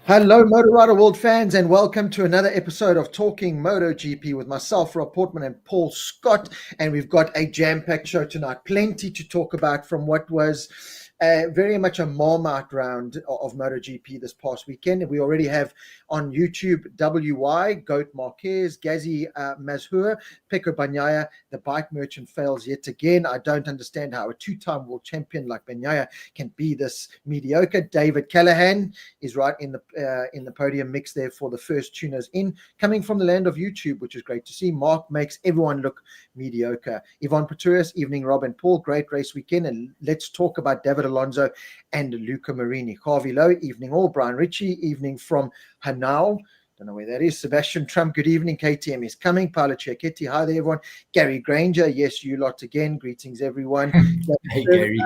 Hello, Motor Rider World fans, and welcome to another episode of Talking MotoGP with myself, Rob Portman, and Paul Scott. And we've got a jam-packed show tonight. Plenty to talk about from what was very much a Marmite round of MotoGP this past weekend. We already have on YouTube WY, Goat Marquez, Gazzy Mazhur, Pecco Bagnaia. The bike merchant fails yet again. I don't understand how a two-time world champion like Bagnaia can be this mediocre. David Callahan is right in the podium mix there for the first tuners in, coming from the land of YouTube, which is great to see. Mark makes everyone look mediocre. Yvonne Pretorius, evening Rob and Paul, great race weekend, and let's talk about David Alonso and Luca Marini. Harvey Lowe, evening all. Brian Ritchie, evening from Hanau. Don't know where that is. Sebastian Trump, good evening. KTM is coming. Paolo Ciacchetti, hi there, everyone. Gary Granger, yes, you lot again. Greetings, everyone. Hey, Gary.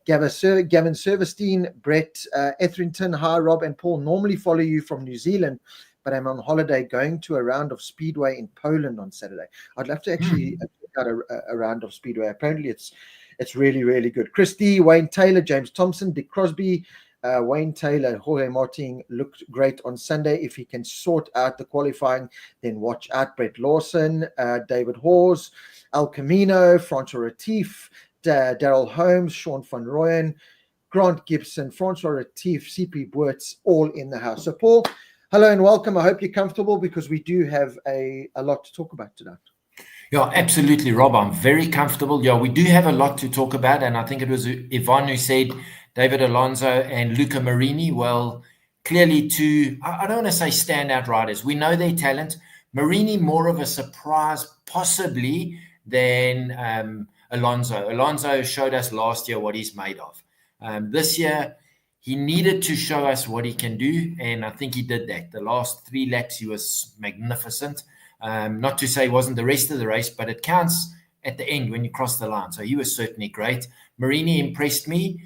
Gavin Silverstein, Brett Etherington, hi, Rob and Paul. Normally follow you from New Zealand, but I'm on holiday going to a round of Speedway in Poland on Saturday. I'd love to actually check out a round of Speedway. Apparently, it's really, really good. Christy, Wayne Taylor, James Thompson, Dick Crosby, Wayne Taylor, Jorge Martin looked great on Sunday. If he can sort out the qualifying, then watch out. Brett Lawson, David Hawes, Al Camino, Francois Retief, Daryl Holmes, Sean van Rooyen, Grant Gibson, Francois Retief, CP Boerts, all in the house. So, Paul, hello and welcome. I hope you're comfortable because we do have a lot to talk about tonight. Yeah, absolutely, Rob. I'm very comfortable. Yeah, we do have a lot to talk about, and I think it was Yvonne who said David Alonso and Luca Marini. Well, clearly I don't want to say standout riders. We know their talent. Marini more of a surprise, possibly, than Alonso. Alonso showed us last year what he's made of. This year, he needed to show us what he can do, and I think he did that. The last 3 laps, he was magnificent. Not to say it wasn't the rest of the race, but it counts at the end when you cross the line. So he was certainly great. Marini impressed me.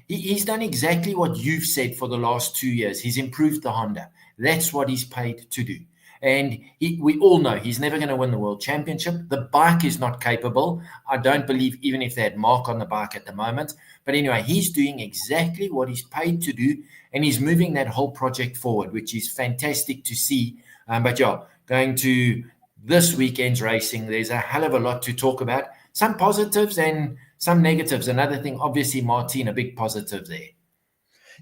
He's done exactly what you've said for the last 2 years. He's improved the Honda. That's what he's paid to do. And we all know he's never going to win the world championship. The bike is not capable. I don't believe even if they had Marc on the bike at the moment. But anyway, he's doing exactly what he's paid to do, and he's moving that whole project forward, which is fantastic to see. But yeah, going to this weekend's racing, there's a hell of a lot to talk about. Some positives and some negatives. Another thing, obviously, Martin, a big positive there.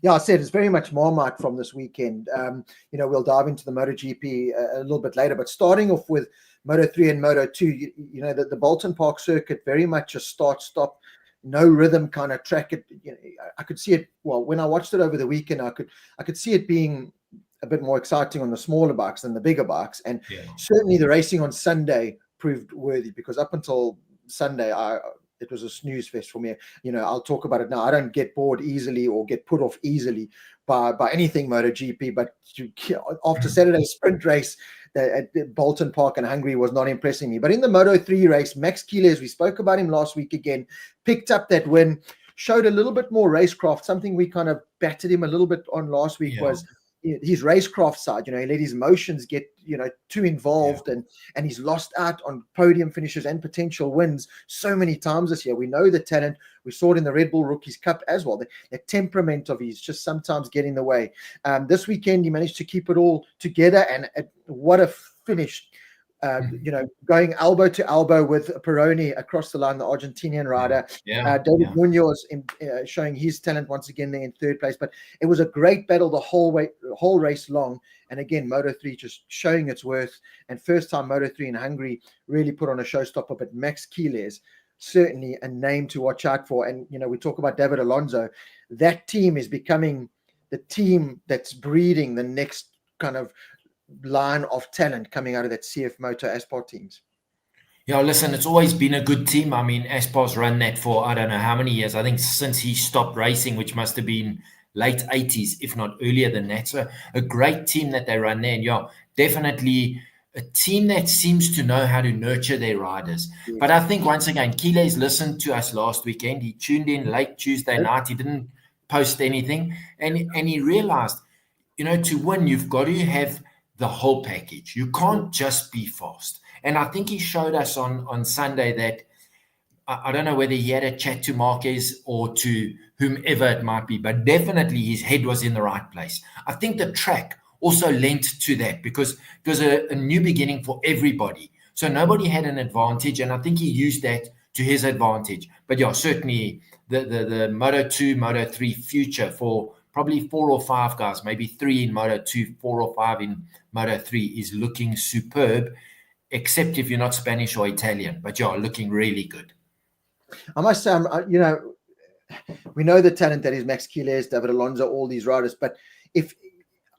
Yeah, I said it's very much Marmite from this weekend. We'll dive into the MotoGP a little bit later, but starting off with Moto3 and Moto2, the Balaton Park circuit, very much a start-stop, no rhythm kind of track. I could see it. Well, when I watched it over the weekend, I could see it being a bit more exciting on the smaller bikes than the bigger bikes, and certainly the racing on Sunday proved worthy because up until Sunday, it was a snooze fest for me. I'll talk about it now. I don't get bored easily or get put off easily by anything MotoGP, but after Saturday's sprint race at Balaton Park in Hungary was not impressing me. But in the Moto3 race, Max Quiles, we spoke about him last week again, picked up that win, showed a little bit more racecraft. Something we kind of battered him a little bit on last week was his racecraft side. He let his emotions get too involved, and he's lost out on podium finishes and potential wins so many times this year. We know the talent. We saw it in the Red Bull Rookies Cup as well. The temperament of his just sometimes get in the way. This weekend he managed to keep it all together, and what a finish. Going elbow to elbow with Peroni across the line, the Argentinian rider. David Munoz showing his talent once again there in third place. But it was a great battle the whole race long. And again, Moto3 just showing its worth. And first time Moto3 in Hungary really put on a showstopper. But Max Quiles, certainly a name to watch out for. And, we talk about David Alonso. That team is becoming the team that's breeding the next kind of line of talent coming out of that CF Moto Aspar teams. Yeah, listen, it's always been a good team. I mean, Aspar's run that for I don't know how many years. I think since he stopped racing, which must have been late 80s, if not earlier than that. So a great team that they run there. And definitely a team that seems to know how to nurture their riders. Yeah. But I think once again, Quiles listened to us last weekend. He tuned in late Tuesday night. He didn't post anything. And he realized, to win, you've got to have the whole package. You can't just be fast. And I think he showed us on Sunday that I don't know whether he had a chat to Marquez or to whomever it might be, but definitely his head was in the right place. I think the track also lent to that because it was a new beginning for everybody. So nobody had an advantage, and I think he used that to his advantage. But yeah, certainly the Moto2, Moto3 future for probably 4 or 5 guys, maybe 3 in Moto2, 4 or 5 in Moto3 is looking superb, except if you're not Spanish or Italian, but you're looking really good. I must say, we know the talent that is Max Quiles, David Alonso, all these riders, but if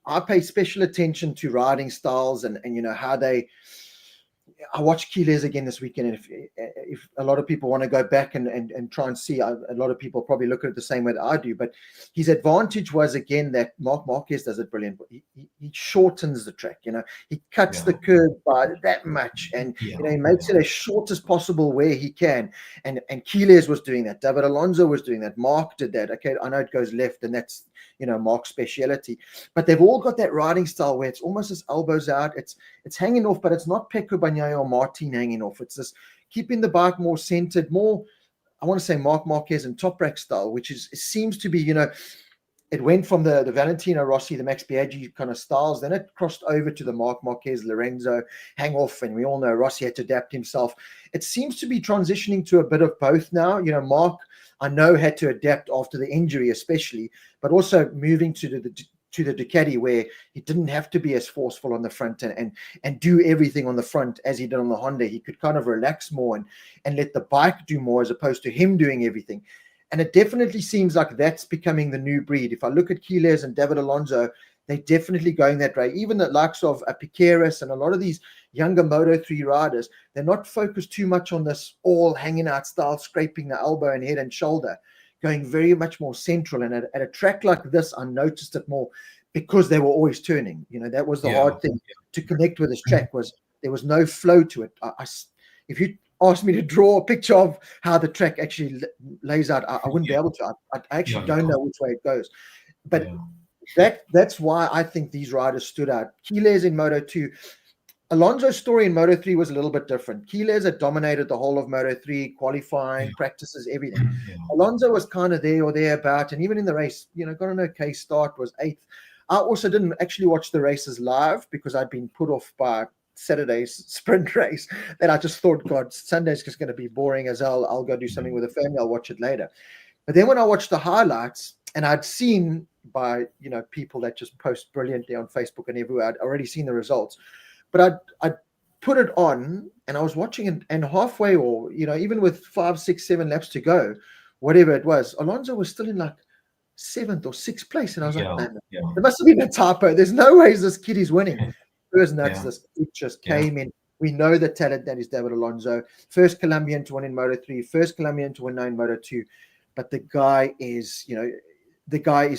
I pay special attention to riding styles and how they. I watched Quiles again this weekend, and if a lot of people want to go back and try and see, a lot of people probably look at it the same way that I do, but his advantage was, again, that Marc Marquez does it brilliant. He shortens the track, he cuts the curve by that much, and he makes it as short as possible where he can, and Quiles was doing that. David Alonso was doing that. Marc did that. Okay, I know it goes left, and that's Marc's speciality, but they've all got that riding style where it's almost as elbows out, it's hanging off, but it's not Pecco Bagnaia or Martin hanging off. It's this keeping the bike more centered, more, I want to say, Marc Marquez and top rack style, which seems to be, it went from the Valentino Rossi, the Max Biaggi kind of styles, then it crossed over to the Marc Marquez, Lorenzo hang off, and we all know Rossi had to adapt himself. It seems to be transitioning to a bit of both now. Marc, I know, had to adapt after the injury especially, but also moving to the Ducati, where he didn't have to be as forceful on the front and do everything on the front as he did on the Honda. He could kind of relax more and let the bike do more as opposed to him doing everything. And it definitely seems like that's becoming the new breed. If I look at Quiles and David Alonso, they're definitely going that way. Even the likes of Piqueras and a lot of these younger Moto3 riders, they're not focused too much on this all hanging out style, scraping the elbow and head and shoulder, going very much more central. And at a track like this, I noticed it more because they were always turning. That was the hard thing to connect with this track, was there was no flow to it. If you asked me to draw a picture of how the track actually lays out, I wouldn't be able to. I actually don't know which way it goes. But that's why I think these riders stood out. Quiles in Moto2. Alonso's story in Moto3 was a little bit different. Quiles had dominated the whole of Moto3, qualifying, practices, everything. Alonso was kind of there or thereabout, and even in the race, got an okay start, was 8th. I also didn't actually watch the races live because I'd been put off by Saturday's sprint race, that I just thought, God, Sunday's just going to be boring as hell. I'll go do something with the family. I'll watch it later. But then when I watched the highlights, and I'd seen by, people that just post brilliantly on Facebook and everywhere, I'd already seen the results. But I'd put it on and I was watching it, and halfway, or, even with 5, 6, 7 laps to go, whatever it was, Alonso was still in like 7th or 6th place. And I was like, man, there must have been a typo. There's no ways this kid is winning. This it just came in. We know the talent that is David Alonso, first Colombian to win in Moto3, first Colombian to win now in Moto2, but the guy is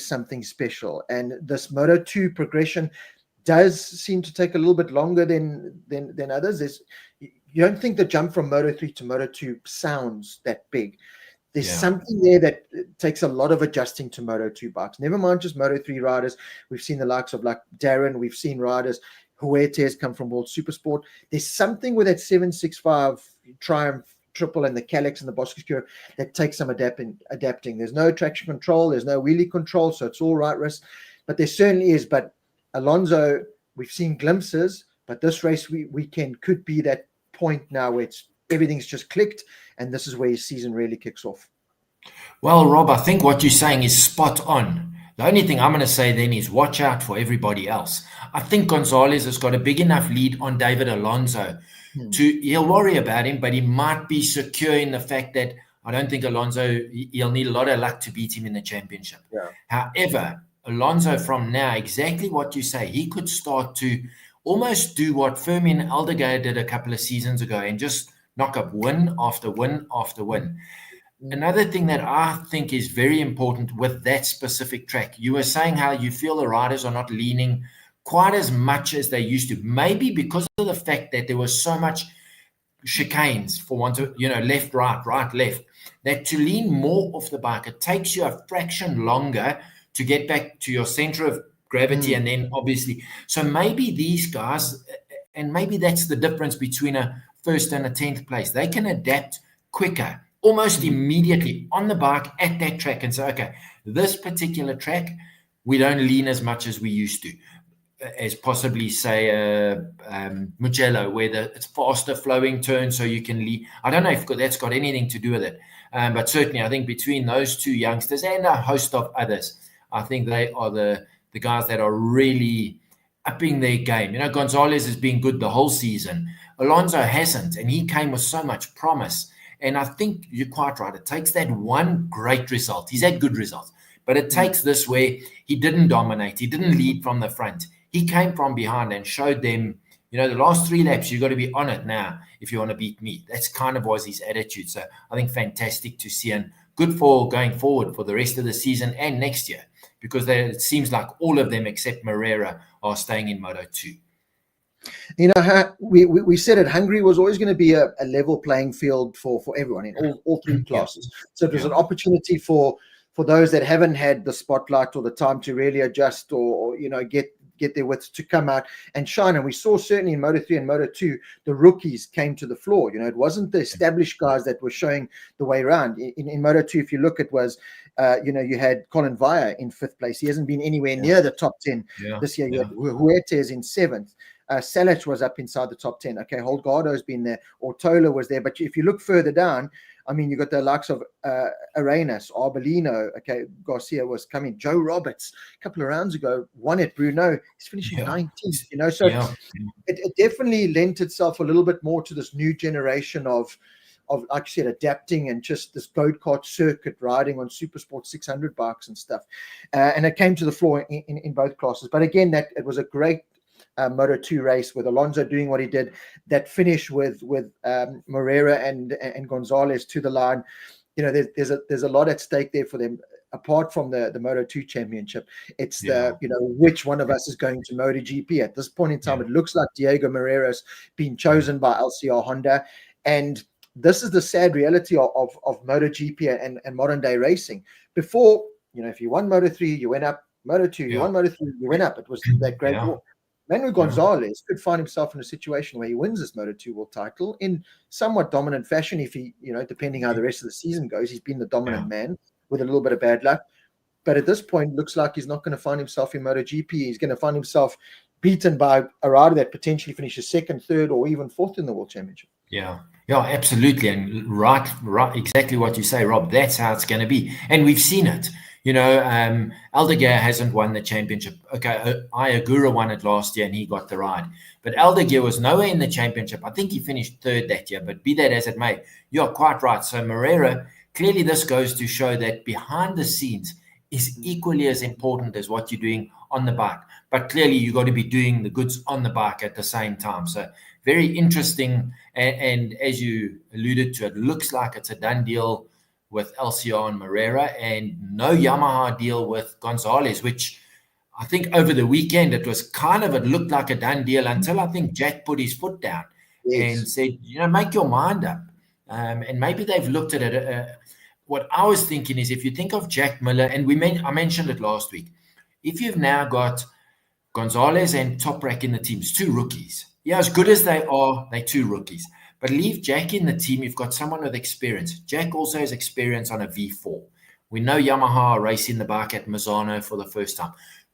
something special. And this Moto2 progression does seem to take a little bit longer than others. You don't think the jump from Moto3 to Moto2 sounds that big. There's something there that takes a lot of adjusting to Moto2 bikes. Never mind just Moto3 riders. We've seen the likes of like Darryn. We've seen riders. Huertes come from World Supersport. There's something with that 765 Triumph Triple and the Calyx and the Bosco that takes some adapting. There's no traction control. There's no wheelie control. So it's all right wrist. But there certainly is. But Alonso, we've seen glimpses. But this race weekend could be that point now where everything's just clicked. And this is where his season really kicks off. Well, Rob, I think what you're saying is spot on. The only thing I'm going to say then is watch out for everybody else. I think Gonzalez has got a big enough lead on David Alonso he'll worry about him, but he might be secure in the fact that I don't think Alonso, he'll need a lot of luck to beat him in the championship. However, Alonso from now, exactly what you say, he could start to almost do what Fermin Aldeguer did a couple of seasons ago and just knock up win after win after win. Another thing that I think is very important with that specific track, you were saying how you feel the riders are not leaning quite as much as they used to, maybe because of the fact that there was so much chicanes for one to, left, right, left, that to lean more off the bike, it takes you a fraction longer to get back to your center of gravity. And then obviously, so maybe these guys, and maybe that's the difference between a first and a 10th place, they can adapt quicker. almost immediately on the bike at that track and say, okay, this particular track, we don't lean as much as we used to, as possibly say Mugello, where it's faster flowing turns, so you can lead. I don't know if that's got anything to do with it, but certainly I think between those two youngsters and a host of others, I think they are the guys that are really upping their game. You know, Gonzalez has been good the whole season. Alonso hasn't, and he came with so much promise. And I think you're quite right. It takes that one great result. He's had good results, but it takes this where he didn't dominate. He didn't lead from the front. He came from behind and showed them, you know, the last 3 laps, you've got to be on it now if you want to beat me. That's kind of was his attitude. So I think fantastic to see, and good for going forward for the rest of the season and next year, because it seems like all of them except Moreira are staying in Moto2. You know, we said it, Hungary was always going to be a level playing field for everyone in all 3 classes. So it was an opportunity for those that haven't had the spotlight or the time to really adjust or you know, get their wits to come out and shine. And we saw certainly in Moto3 and Moto2, the rookies came to the floor. You know, it wasn't the established guys that were showing the way around. In Moto2, if you look, it was, you know, you had Colin Vaya in 5th place. He hasn't been anywhere near the top 10 this year. You had Huertes in 7th. Salic was up inside the top 10. Okay, Holgado's been there. Ortola was there. But if you look further down, I mean, you got the likes of Arenas, Arbolino. Okay, Garcia was coming. Joe Roberts, a couple of rounds ago, won it. Bruno, he's finishing 19th. You know, so it definitely lent itself a little bit more to this new generation of, like you said, adapting and just this go-kart circuit, riding on Supersport 600 bikes and stuff. And it came to the floor in both classes. But again, that it was a great Moto2 race with Alonso doing what he did. That finish with Moreira and Gonzalez to the line. You know, there's a lot at stake there for them. Apart from the Moto2 championship, it's the, you know, which one of us is going to MotoGP at this point in time. It looks like Diego Moreira's been chosen by LCR Honda, and this is the sad reality of MotoGP and modern day racing. Before, you know, if you won Moto3, you went up. Moto2, you won Moto3, you went up. It was that great war. Manuel Gonzalez could find himself in a situation where he wins this Moto2 World title in somewhat dominant fashion. If he, you know, depending how the rest of the season goes, he's been the dominant man with a little bit of bad luck. But at this point, looks like he's not going to find himself in MotoGP. He's going to find himself beaten by a rider that potentially finishes 2nd, 3rd, or even 4th in the World Championship. Yeah, absolutely. And right, exactly what you say, Rob. That's how it's going to be. And we've seen it. You know, Aldeguer hasn't won the championship. Okay, Ayagura won it last year and he got the ride. But Aldeguer was nowhere in the championship. I think he finished 3rd that year, but be that as it may, you're quite right. So Moreira, clearly this goes to show that behind the scenes is equally as important as what you're doing on the bike. But clearly you've got to be doing the goods on the bike at the same time. So very interesting. And as you alluded to, it looks like it's a done deal with LCR and Moreira, and no Yamaha deal with Gonzalez, which I think over the weekend it looked like a done deal until I think Jack put his foot down and said, you know, make your mind up. And maybe they've looked at it. What I was thinking is, if you think of Jack Miller, and I mentioned it last week, if you've now got Gonzalez and Toprak in the teams, 2 rookies. Yeah, as good as they are, they're 2 rookies. But leave Jack in the team, you've got someone with experience. Jack also has experience on a V4. We know Yamaha are racing the bike at Misano for the first time.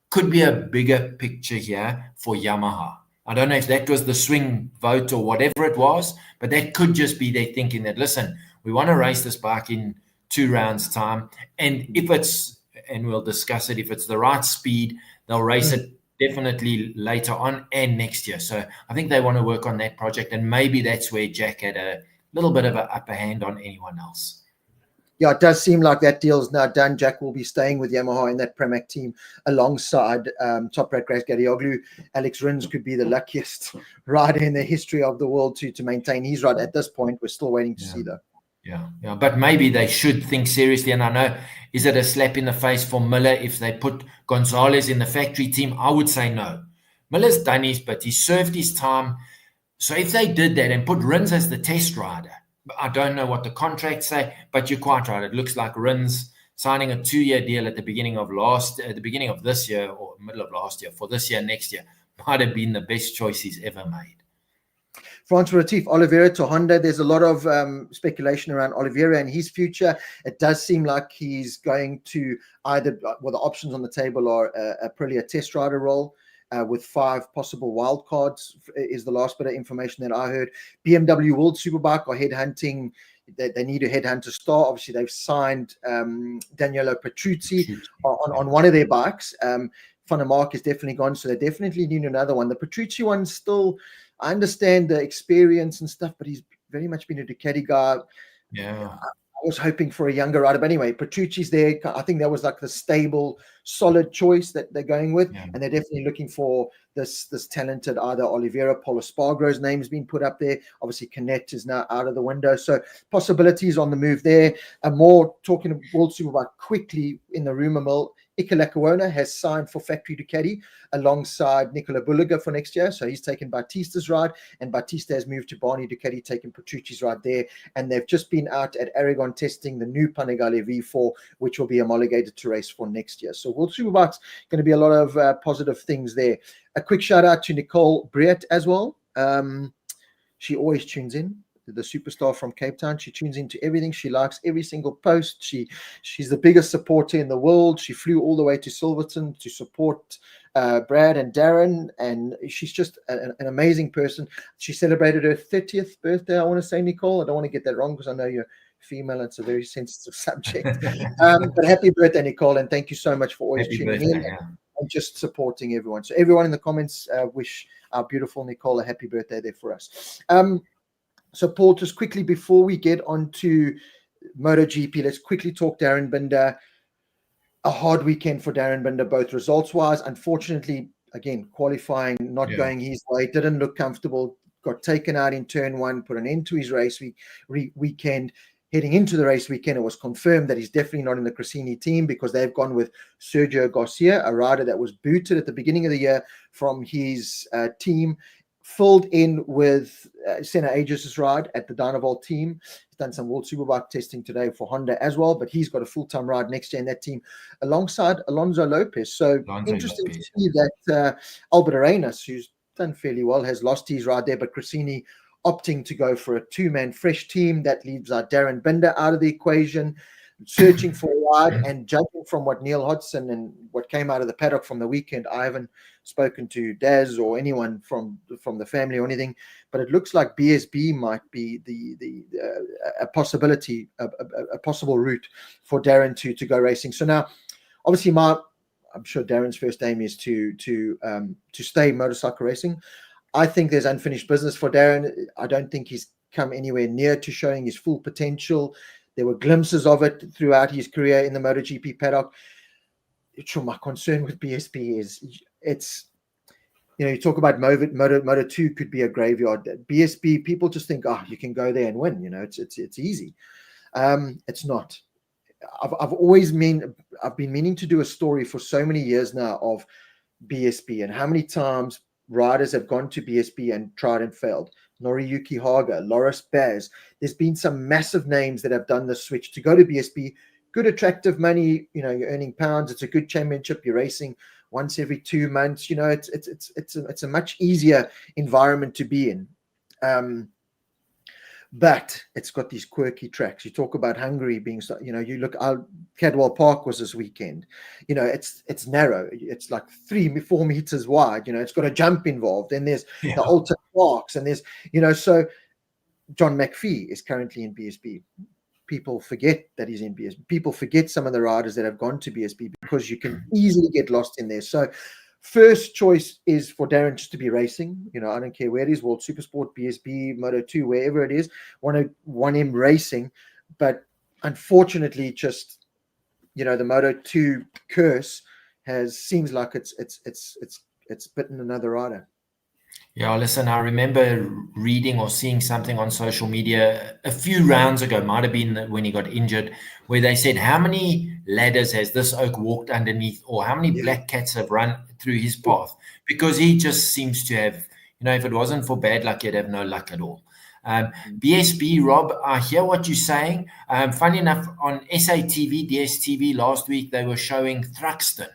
Could be a bigger picture here for Yamaha. I don't know if that was the swing vote or whatever it was, but that could just be their thinking that, listen, we want to race this bike in 2 rounds' time. And if it's, and we'll discuss it, if it's the right speed, they'll race it definitely later on and next year. So I think they want to work on that project, and maybe that's where Jack had a little bit of an upper hand on anyone else. Yeah, it does seem like that deal's now done. Jack will be staying with Yamaha in that Pramac team alongside Toprak Razgatlioglu. Alex Rins could be the luckiest rider in the history of the world to maintain his ride at this point. We're still waiting to see, though. Yeah. But maybe they should think seriously. And I know, is it a slap in the face for Miller if they put Gonzalez in the factory team? I would say no. Miller's done his, but he served his time. So if they did that and put Rins as the test rider, I don't know what the contracts say, but you're quite right. It looks like Rins signing a 2-year deal at the beginning of this year or middle of last year for this year, next year, might have been the best choice he's ever made. France Retief, Oliveira to Honda. There's a lot of speculation around Oliveira and his future. It does seem like he's going to either, well, the options on the table are Aprilia test rider role with 5 possible wild cards is the last bit of information that I heard. BMW World Superbike are headhunting. They need a headhunter star. Obviously, they've signed Daniele Petrucci on one of their bikes. Van der Mark is definitely gone, so they definitely need another one. The Petrucci one still, I understand the experience and stuff, but he's very much been a Ducati guy. Yeah. I was hoping for a younger rider, but anyway, Petrucci's there. I think that was like the stable, solid choice that they're going with, and they're definitely looking for this talented either Oliveira. Paul Espargaro's name has been put up there. Obviously, Canet is now out of the window, so possibilities on the move there. And more talking World Superbike quickly in the rumor mill. Iker Lecuona has signed for Factory Ducati alongside Nicola Bulliger for next year. So he's taken Batista's ride, and Batista has moved to Barney Ducati, taking Petrucci's ride there. And they've just been out at Aragon testing the new Panigale V4, which will be homologated to race for next year. So World Superbike's going to be a lot of positive things there. A quick shout out to Nicole Briet as well. She always tunes in. The superstar from Cape Town. She tunes into everything. She likes every single post. She's the biggest supporter in the world. She flew all the way to Silverton to support Brad and Darren, and she's just an amazing person. She celebrated her 30th birthday, I want to say, Nicole. I don't want to get that wrong because I know you're female. It's a very sensitive subject. But happy birthday, Nicole, and thank you so much for always tuning in and just supporting everyone. So everyone in the comments wish our beautiful Nicole a happy birthday there for us. So, Paul, just quickly before we get on to MotoGP, let's quickly talk Darryn Binder. A hard weekend for Darryn Binder, both results-wise. Unfortunately, again, qualifying not going his way. Didn't look comfortable. Got taken out in turn 1, put an end to his race weekend. Heading into the race weekend, it was confirmed that he's definitely not in the Cressini team because they've gone with Sergio Garcia, a rider that was booted at the beginning of the year from his team. Filled in with Senna Aegis' ride at the Dynaval team. He's done some World Superbike testing today for Honda as well, but he's got a full-time ride next year in that team alongside Alonso Lopez. So interesting to see that Albert Arenas, who's done fairly well, has lost his ride there, but Cressini opting to go for a 2-man fresh team. That leaves Darryn Binder out of the equation, searching for a ride. And judging from what Neil Hodgson and what came out of the paddock from the weekend, I haven't spoken to Daz or anyone from the family or anything, but it looks like BSB might be a possibility, a possible route for Darryn to go racing. So now, obviously, I'm sure Darren's first aim is to stay motorcycle racing. I think there's unfinished business for Darryn. I don't think he's come anywhere near to showing his full potential. There were glimpses of it throughout his career in the MotoGP paddock. Sure, my concern with BSB is it's, you talk about Moto2 could be a graveyard. BSB, people just think, you can go there and win. It's easy. It's not. I've been meaning to do a story for so many years now of BSB and how many times riders have gone to BSB and tried and failed. Noriyuki Haga, Loris Baz. There's been some massive names that have done the switch to go to BSB. Good, attractive money. You're earning pounds. It's a good championship. You're racing once every 2 months. It's a much easier environment to be in. But it's got these quirky tracks. You talk about Hungary being, you look out, Cadwell Park was this weekend. It's narrow. It's like 3-4 meters wide. It's got a jump involved. And there's the Alta Parks, and there's, so John McPhee is currently in BSB. People forget that he's in BSB. People forget some of the riders that have gone to BSB because you can easily get lost in there. So first choice is for Darryn just to be racing. I don't care where it is, World Supersport, BSB, Moto2, wherever it is. Want him racing. But unfortunately, just, the Moto2 curse seems like it's bitten another rider. Yeah, listen, I remember reading or seeing something on social media a few rounds ago, might have been when he got injured, where they said, how many ladders has this oak walked underneath, or how many black cats have run through his path? Because he just seems to have, if it wasn't for bad luck, he'd have no luck at all. BSB, Rob, I hear what you're saying. Funny enough, on SATV, DSTV last week, they were showing Thruxton.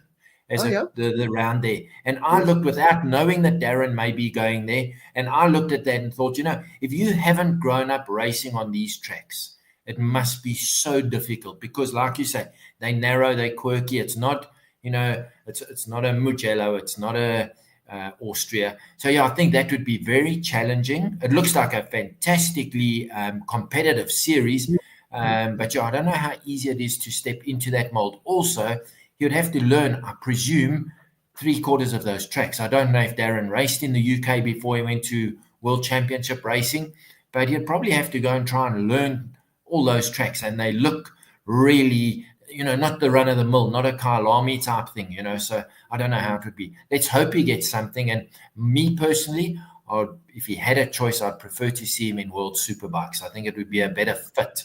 as Oh, yeah. the round there. And I looked, without knowing that Darryn may be going there, and I looked at that and thought, if you haven't grown up racing on these tracks, it must be so difficult because, like you say, they narrow, they're quirky. It's not, it's not a Mugello, it's not a Austria. So yeah, I think that would be very challenging. It looks like a fantastically competitive series, but yeah, I don't know how easy it is to step into that mold. Also, you'd have to learn, I presume, 3/4 of those tracks. I don't know if Darryn raced in the UK before he went to World Championship racing, but he'd probably have to go and try and learn all those tracks, and they look really, not the run of the mill, not a Kyalami type thing, so I don't know how it would be. Let's hope he gets something. And me personally, if he had a choice, I'd prefer to see him in World Superbikes. I think it would be a better fit.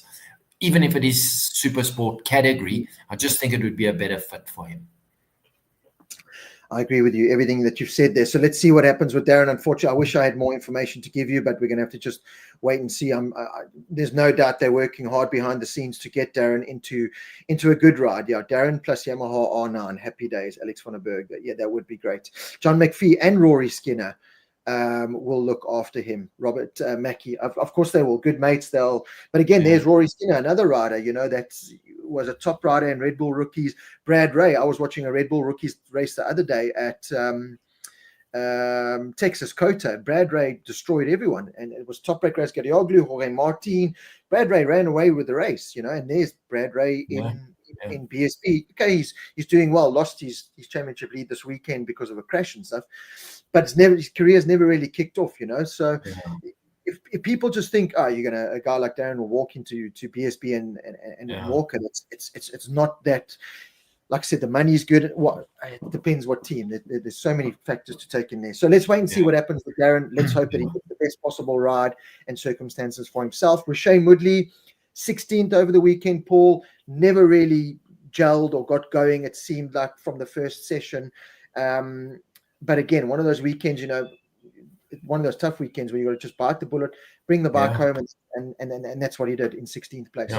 Even if it is super sport category, I just think it would be a better fit for him. I agree with you, everything that you've said there. So let's see what happens with Darryn. Unfortunately, I wish I had more information to give you, but we're going to have to just wait and see. There's no doubt they're working hard behind the scenes to get Darryn into a good ride. Yeah, Darryn plus Yamaha R9, happy days. Alex van der Berg. Yeah, that would be great. John McPhee and Rory Skinner will look after him. Robert Mackey, of course they will. Good mates. But again, there's Rory Skinner, another rider, that was a top rider in Red Bull Rookies. Brad Ray, I was watching a Red Bull Rookies race the other day at Texas COTA. Brad Ray destroyed everyone, and it was top race Gadioglu, Jorge Martin. Brad Ray ran away with the race, and there's Brad Ray in BSB. Okay, he's doing well. Lost his championship lead this weekend because of a crash and stuff, but his career's never really kicked off, So if people just think, a guy like Darryn will walk into BSB and walk it, it's not that. Like I said, the money's good. It depends what team. There's so many factors to take in there. So let's wait and see what happens with Darryn. Let's hope that he gets the best possible ride and circumstances for himself. Roche Moodley, 16th over the weekend, Paul, never really gelled or got going, it seemed like, from the first session. But again, one of those weekends, one of those tough weekends where you got to just bite the bullet, bring the bike home, and that's what he did in 16th place.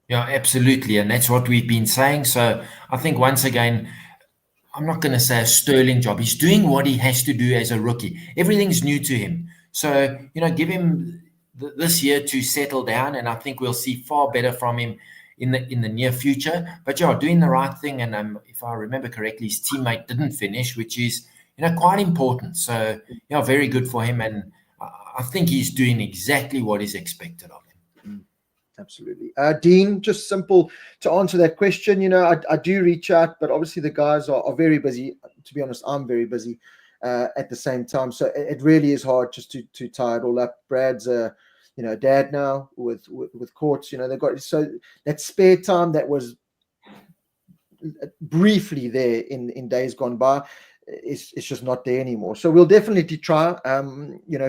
Yeah, absolutely. And that's what we've been saying. So I think, once again, I'm not going to say a sterling job. He's doing what he has to do as a rookie. Everything's new to him. So, give him this year to settle down, and I think we'll see far better from him in the near future. But yeah, doing the right thing. And if I remember correctly, his teammate didn't finish, which is, quite important. So, very good for him. And I think he's doing exactly what is expected of him. Absolutely. Dean, just simple to answer that question. I do reach out, but obviously the guys are very busy. To be honest, I'm very busy at the same time. So it really is hard just to tie it all up. Brad's dad now with courts. They've got, so that spare time that was briefly there in days gone by, it's just not there anymore. So we'll definitely try.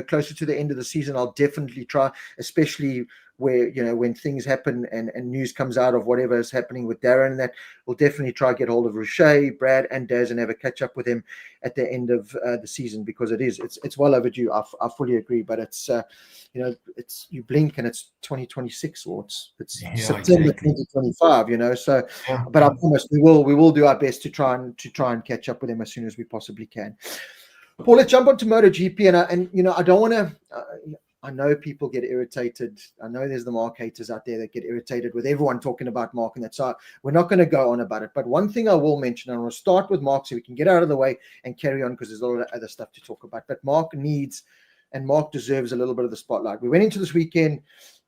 Closer to the end of the season, I'll definitely try, especially where, when things happen and news comes out of whatever is happening with Darryn, and that we'll definitely try to get hold of Roche, Brad, and Daz and have a catch up with him at the end of the season, because it's well overdue. I fully agree, but it's it's, you blink and it's 2026, or it's September 2025. So but I promise we will do our best to try and catch up with him as soon as we possibly can. Paul, let's jump on to MotoGP, and I don't want to. I know people get irritated. I know there's the Marc haters out there that get irritated with everyone talking about Marc, and that's so we're not going to go on about it. But one thing I will mention, and I'll start with Marc so we can get out of the way and carry on, because there's a lot of other stuff to talk about. But Marc deserves a little bit of the spotlight. We went into this weekend,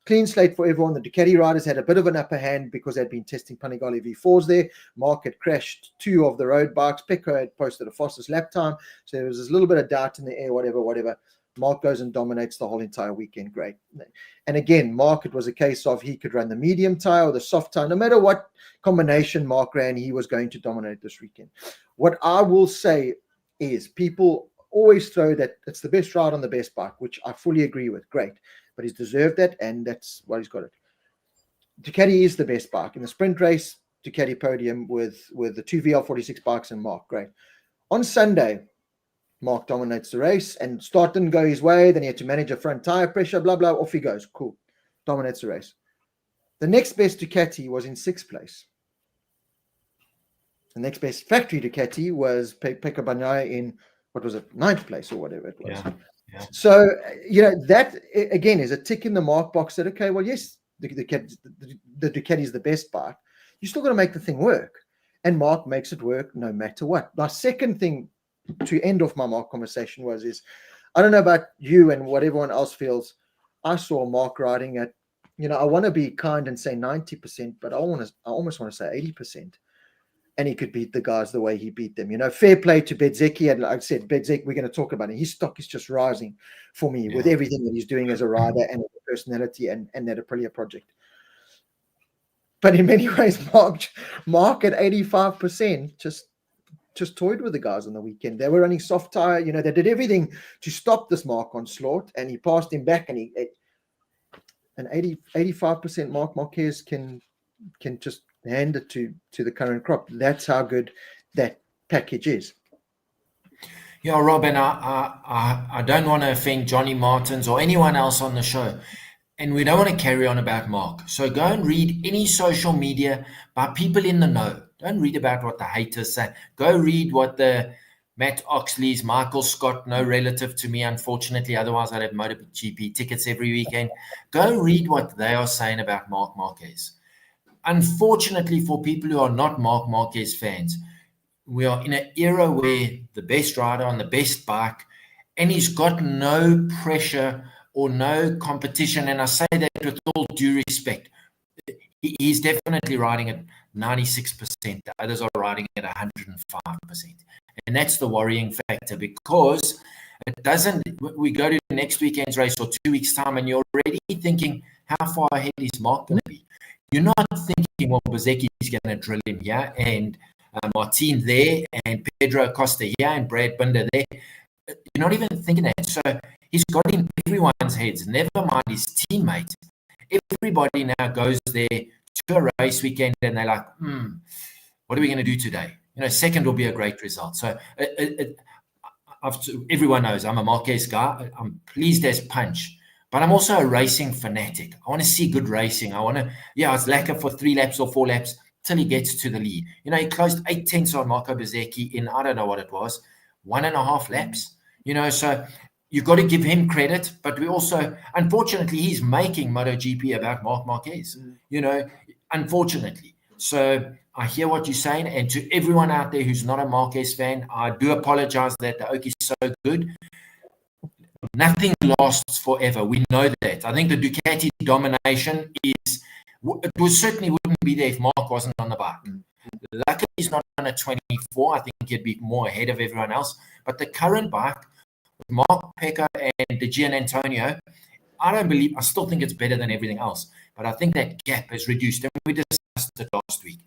clean slate for everyone. The Ducati riders had a bit of an upper hand because they'd been testing Panigale V4s there. Marc had crashed 2 of the road bikes. Pecco had posted a fastest lap time. So there was this little bit of doubt in the air, whatever. Marc goes and dominates the whole entire weekend. Great. And again, Marc, it was a case of he could run the medium tire or the soft tire. No matter what combination Marc ran, he was going to dominate this weekend. What I will say is, people always throw that it's the best ride on the best bike, which I fully agree with. Great. But he's deserved that, and that's why he's got it. Ducati is the best bike. In the sprint race, Ducati podium with the 2 VL46 bikes and Marc. Great. On Sunday, Marc dominates the race, and start didn't go his way. Then he had to manage a front tire pressure, blah, blah. Off he goes. Cool. Dominates the race. The next best Ducati was in 6th place. The next best factory Ducati was Pecco Bagnaia in, what was it, 9th place or whatever it was. Yeah. So, that again is a tick in the mark box that, okay, well, yes, the Ducati is the best bike. You still got to make the thing work. And Marc makes it work no matter what. My second thing to end off my Marc conversation is, I don't know about you and what everyone else feels. I saw Marc riding at, I want to be kind and say 90%, but I almost want to say 80%. And he could beat the guys the way he beat them. Fair play to Bezzecchi. And like I said, Bezzecchi, we're going to talk about it. His stock is just rising for me with everything that he's doing as a rider and as a personality and that Aprilia project. But in many ways, Marc at 85% just toyed with the guys on the weekend. They were running soft tire. They did everything to stop this Marc onslaught, and he passed him back. And an 85% Marc Marquez can just hand it to the current crop. That's how good that package is. Yeah, Rob, and I don't want to offend Johnny Martins or anyone else on the show. And we don't want to carry on about Marc. So go and read any social media by people in the know. Don't read about what the haters say. Go read what the Matt Oxley's, Michael Scott, no relative to me, unfortunately. Otherwise, I'd have MotoGP tickets every weekend. Go read what they are saying about Marc Marquez. Unfortunately, for people who are not Marc Marquez fans, we are in an era where the best rider on the best bike, and he's got no pressure or no competition, and I say that with all due respect. He's definitely riding at 96%. The others are riding at 105%. And that's the worrying factor, because it doesn't, we go to next weekend's race or 2 weeks' time, and you're already thinking, how far ahead is Marc going to be? You're not thinking, well, Bezzecchi is going to drill him here, and Martin there, and Pedro Acosta here, and Darryn Binder there. You're not even thinking that. So he's got in everyone's heads, never mind his teammates. Everybody now goes there to a race weekend and they're like, what are we going to do today? Second will be a great result. So everyone knows I'm a Marquez guy. I'm pleased as punch, but I'm also a racing fanatic. I want to see good racing. I want to, it's lacquer for 3 laps or 4 laps till he gets to the lead. He closed 8/10 on Marco Bezzecchi in, I don't know what it was, 1.5 laps. So you've got to give him credit, but we also, unfortunately, he's making MotoGP about Marc Marquez, unfortunately. So I hear what you're saying, and to everyone out there who's not a Marquez fan, I do apologize that the Oak is so good. Nothing lasts forever. We know that. I think the Ducati domination it certainly wouldn't be there if Marc wasn't on the bike. Luckily, he's not on a 24. I think he'd be more ahead of everyone else. But the current bike, Marc, Pecco, and De Gianantonio, I still think it's better than everything else. But I think that gap has reduced, and we discussed it last week.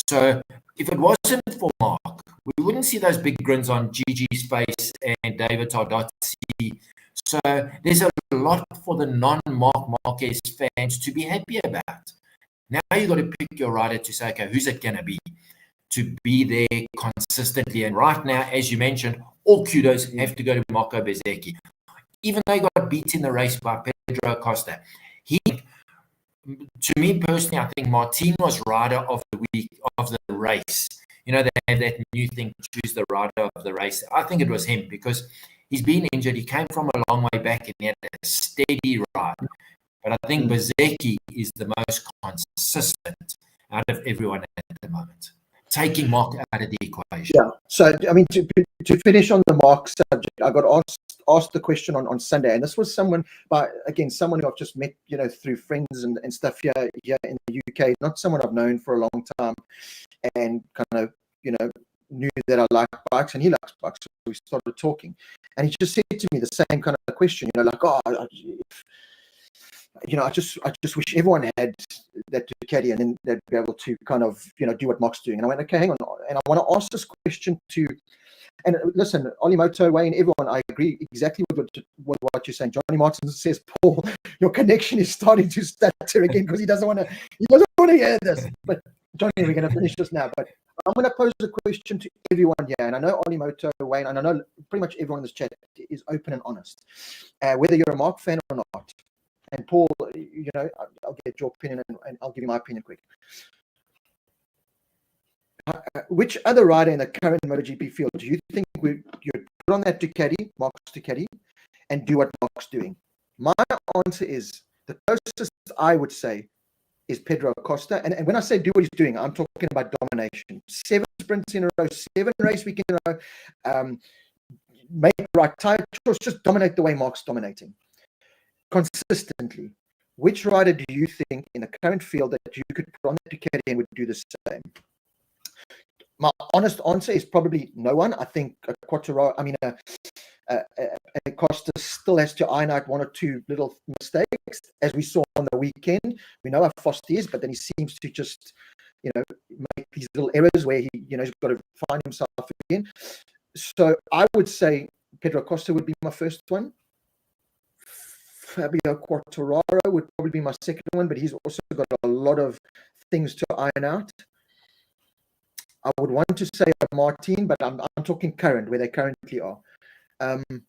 So if it wasn't for Marc, we wouldn't see those big grins on GG Space and David Tardozzi. So there's a lot for the non-Marc Marquez fans to be happy about. Now you've got to pick your rider to say, okay, who's it going to be there consistently? And right now, as you mentioned, all kudos have to go to Marco Bezzecchi. Even though he got beat in the race by Pedro Acosta, to me personally, I think Martin was rider of the week of the race. They have that new thing, choose the rider of the race. I think it was him, because he's been injured. He came from a long way back and he had a steady ride. But I think Bezzecchi is the most consistent out of everyone at the moment, taking Marc out of the equation. Yeah. So, I mean, to finish on the Marc subject, I got asked the question on Sunday, and this was someone who I've just met, through friends and stuff here in the UK, not someone I've known for a long time, and kind of, knew that I like bikes and he likes bikes. So we started talking, and he just said to me the same kind of question, I just wish everyone had that Ducati, and then they'd be able to kind of, do what Marc's doing. And I went, okay, hang on. And I want to ask this question to, and listen, Oli Moto, Wayne, everyone, I agree exactly with what you're saying. Johnny Martin says, Paul, your connection is starting to stutter again because he doesn't want to hear this. But Johnny, we're going to finish this now. But I'm going to pose a question to everyone here. And I know Oli Moto, Wayne, and I know pretty much everyone in this chat is open and honest, whether you're a Marc fan or not. And Paul, I'll get your opinion and I'll give you my opinion quick. which other rider in the current MotoGP field do you think you'd put on that Ducati, Marc's Ducati, and do what Marc's doing? My answer is the closest I would say is Pedro Acosta. And when I say do what he's doing, I'm talking about domination. 7 sprints in a row, 7 race weeks in a row, make the right tire choice, just dominate the way Marc's dominating consistently. Which rider do you think in the current field that you could put on the Ducati and would do the same? My honest answer is probably no one. I think Acosta still has to iron out 1 or 2 little mistakes, as we saw on the weekend. We know how fast he is, but then he seems to just, make these little errors where he's got to find himself again. So I would say Pedro Acosta would be my first one. Fabio Quartararo would probably be my second one, but he's also got a lot of things to iron out. I would want to say Martin, but I'm talking current, where they currently are. And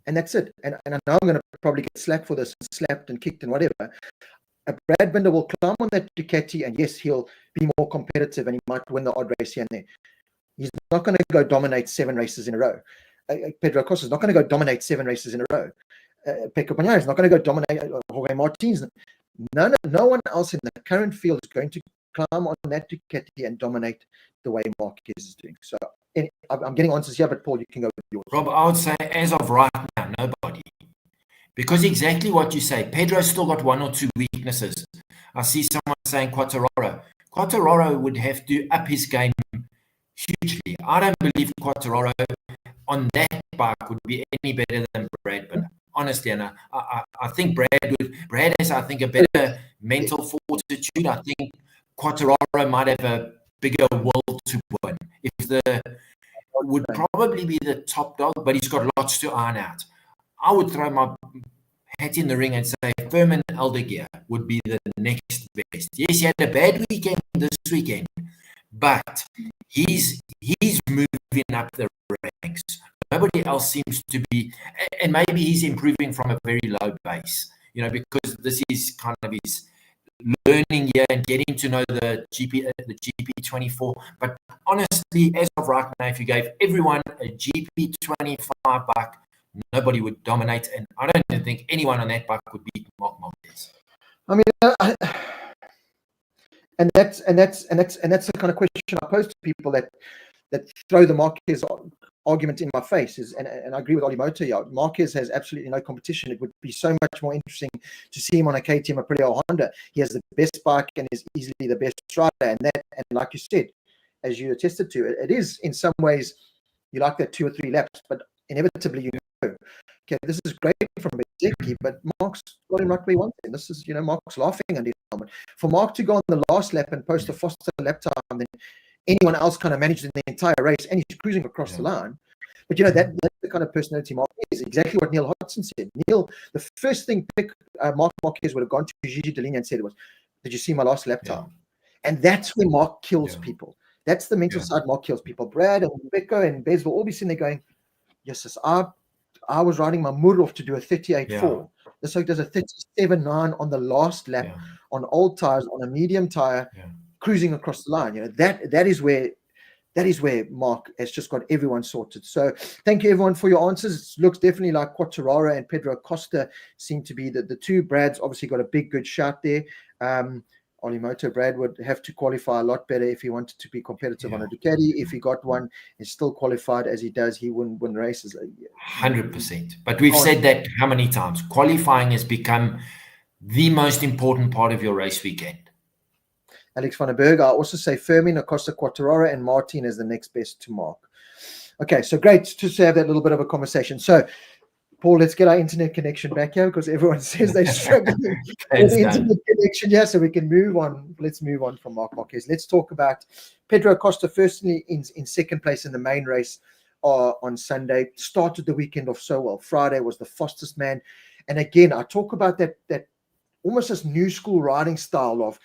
that's it. And I know I'm going to probably get slack for this, slapped and kicked and whatever. Brad Binder will climb on that Ducati, and yes, he'll be more competitive and he might win the odd race here and there. He's not going to go dominate 7 races in a row. Pedro Acosta is not going to go dominate 7 races in a row. Pecco Bagnaia is not going to go dominate Jorge Martins. No one else in the current field is going to climb on that Ducati and dominate the way Marquez is doing. So I'm getting answers here, but Paul, you can go with yours. Rob, I would say as of right now, nobody. Because exactly what you say, Pedro's still got 1 or 2 weaknesses. I see someone saying Quartararo. Quartararo would have to up his game hugely. I don't believe Quartararo on that bike would be any better than Brad Binder. Honestly, and I think Brad has, I think, a better mental fortitude. I think Quartararo might have a bigger will to win. Would probably be the top dog, but he's got lots to iron out. I would throw my hat in the ring and say Furman Aldeguer would be the next best. Yes, he had a bad weekend this weekend, but he's moving up the ranks. Nobody else seems to be, and maybe he's improving from a very low base, because this is kind of his learning year and getting to know the GP24. But honestly, as of right now, if you gave everyone a GP25 bike, nobody would dominate, and I don't even think anyone on that bike would beat Marc Marquez. I mean, and that's the kind of question I pose to people that throw the Marquez argument in my face and I agree with Olimoto. Yeah, Marquez has absolutely no competition. It would be so much more interesting to see him on a KTM, Aprilia, or Honda. He has the best bike and is easily the best rider. And like you said, as you attested to, it is in some ways you like that 2 or 3 laps, but inevitably okay, this is great from Bezzecchi, but Marc's got him right where he wants him. This is, Marc's laughing at him. For Marc to go on the last lap and post a faster lap time than anyone else kind of managed in the entire race, and he's cruising across the line. But that's the kind of personality Marc is. Exactly what Neil Hodgson said. Neil, the first thing Marc Marquez would have gone to Gigi Dall'Igna and said was, "Did you see my last lap time?" And that's when Marc kills people. That's the mental side Marc kills people. Brad and Pecco and Bez will all be sitting there going, "Yes, I was riding my Murov to do a 38.4. This guy does a 37.9 on the last lap on old tires, on a medium tire, cruising across the line." That is where Marc has just got everyone sorted. So thank you everyone for your answers. It looks definitely like Quartararo and Pedro Acosta seem to be the 2. Brad's obviously got a big good shout there. Olimoto, Brad would have to qualify a lot better if he wanted to be competitive on a Ducati. If he got one and still qualified as he does, he wouldn't win races. 100%. But we've said that how many times? Qualifying has become the most important part of your race weekend. Alex van der Berg, I also say Firmin, Acosta, Quartararo, and Martin is the next best to Marc. Okay, so great to have that little bit of a conversation. So, Paul, let's get our internet connection back here because everyone says they're struggling with the internet connection. Yeah, so we can move on. Let's move on from Marc Marquez. Let's talk about Pedro Acosta, firstly in second place in the main race on Sunday. Started the weekend off so well. Friday was the fastest man. And again, I talk about that almost this new school riding style of,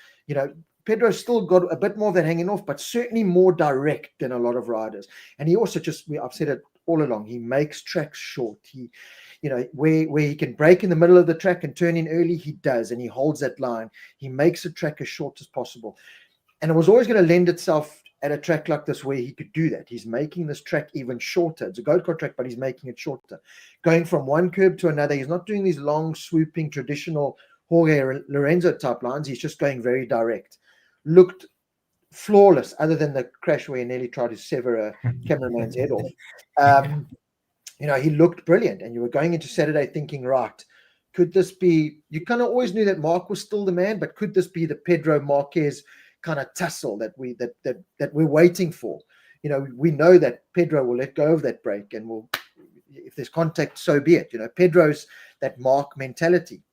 Pedro's still got a bit more of that hanging off, but certainly more direct than a lot of riders. And he also I've said it all along, he makes tracks short. He, where he can break in the middle of the track and turn in early, he does, and he holds that line. He makes the track as short as possible. And it was always going to lend itself at a track like this where he could do that. He's making this track even shorter. It's a go-kart track, but he's making it shorter. Going from one curb to another, he's not doing these long, swooping, traditional Jorge Lorenzo type lines. He's just going very direct. Looked flawless, other than the crash where he nearly tried to sever a cameraman's head off. You know, he looked brilliant, and you were going into Saturday thinking, right, could this be, you kind of always knew that Marc was still the man, but could this be the Pedro Marquez kind of tussle that we're waiting for? You know, we know that Pedro will let go of that brake, and will, if there's contact, so be it. You know, Pedro's that Marc mentality.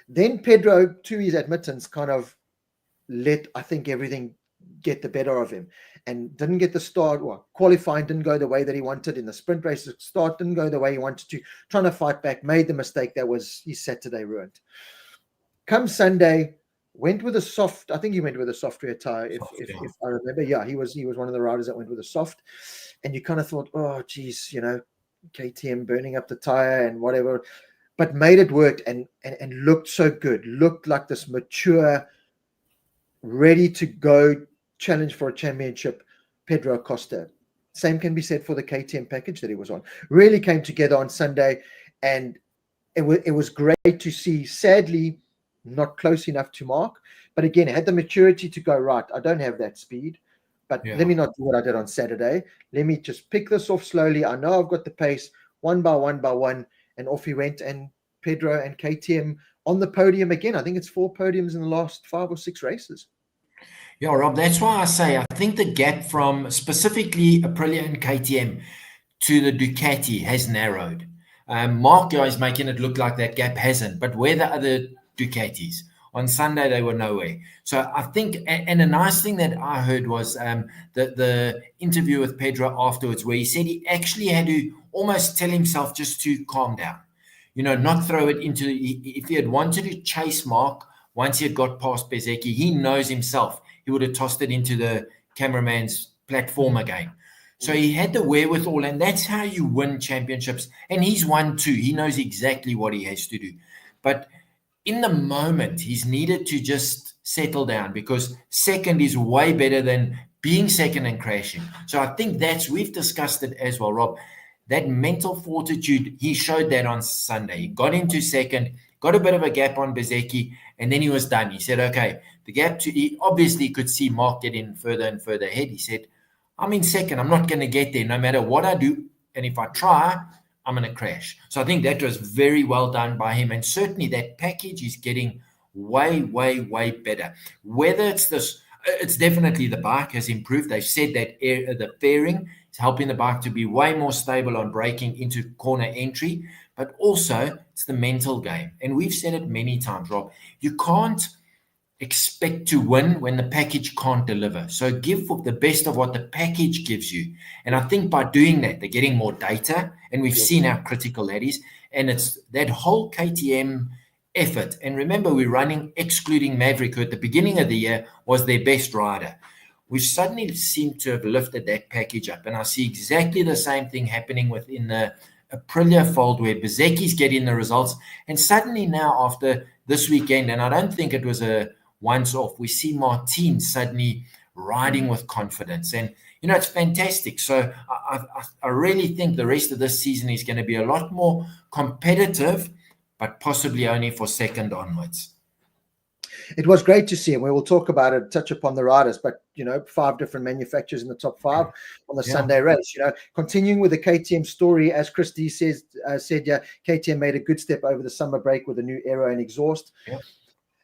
Then Pedro, to his admittance, kind of let, I think, everything get the better of him, and didn't get the start. Well, qualifying didn't go the way that he wanted. In the sprint race, the start didn't go the way he wanted to. Trying to fight back, made the mistake that was his Saturday ruined. Come Sunday, went with a soft. I think he went with a soft rear tire, if I remember. Yeah, he was one of the riders that went with a soft. And you kind of thought, oh, geez, you know, KTM burning up the tire and whatever, but made it work and looked so good. Looked like this mature, ready to go challenge for a championship Pedro Acosta. Same can be said for the KTM package that he was on. Really came together on Sunday, and it was great to see. Sadly, not close enough to Marc, but again, had the maturity to go, right, I don't have that speed, but let me not do what I did on Saturday. Let me just pick this off slowly. I know I've got the pace, one by one, and off he went. And Pedro and KTM on the podium again. I think it's 4 podiums in the last 5 or 6 races. Yeah, Rob, that's why I say I think the gap from specifically Aprilia and KTM to the Ducati has narrowed. Marc is making it look like that gap hasn't, but where the other Ducatis? On Sunday, they were nowhere. So I think, and a nice thing that I heard was the interview with Pedro afterwards, where he said he actually had to almost tell himself just to calm down, you know, not throw it into, if he had wanted to chase Marc, once he had got past Bezzecchi, he knows himself, he would have tossed it into the cameraman's platform again. So he had the wherewithal, and that's how you win championships. And he's won too. He knows exactly what he has to do. But in the moment, he's needed to just settle down, because second is way better than being second and crashing. So I think we've discussed it as well, Rob. That mental fortitude, he showed that on Sunday. He got into second, got a bit of a gap on Bezzecchi, and then he was done. He said, okay, the gap he obviously could see Marc getting further and further ahead. He said, I'm in second. I'm not going to get there no matter what I do. And if I try, I'm going to crash. So I think that was very well done by him. And certainly that package is getting way, way, way better. Whether it's this, it's definitely the bike has improved. They've said that the fairing is helping the bike to be way more stable on braking into corner entry, but also it's the mental game. And we've said it many times, Rob, you can't expect to win when the package can't deliver. So give the best of what the package gives you. And I think by doing that, they're getting more data, and we've seen how critical that is. And it's that whole KTM effort. And remember, we're running excluding Maverick, who at the beginning of the year was their best rider. We've suddenly seemed to have lifted that package up. And I see exactly the same thing happening within the Aprilia fold, where Bezzecchi's getting the results. And suddenly now, after this weekend, and I don't think it was a once off, we see Martin suddenly riding with confidence, and you know, it's fantastic. So I really think the rest of this season is going to be a lot more competitive, but possibly only for second onwards. It was great to see, and we will talk about it, touch upon the riders, but you know, 5 different manufacturers in the top 5 on the Sunday race. You know, continuing with the KTM story, as Christy said, KTM made a good step over the summer break with a new aero and exhaust. Yeah.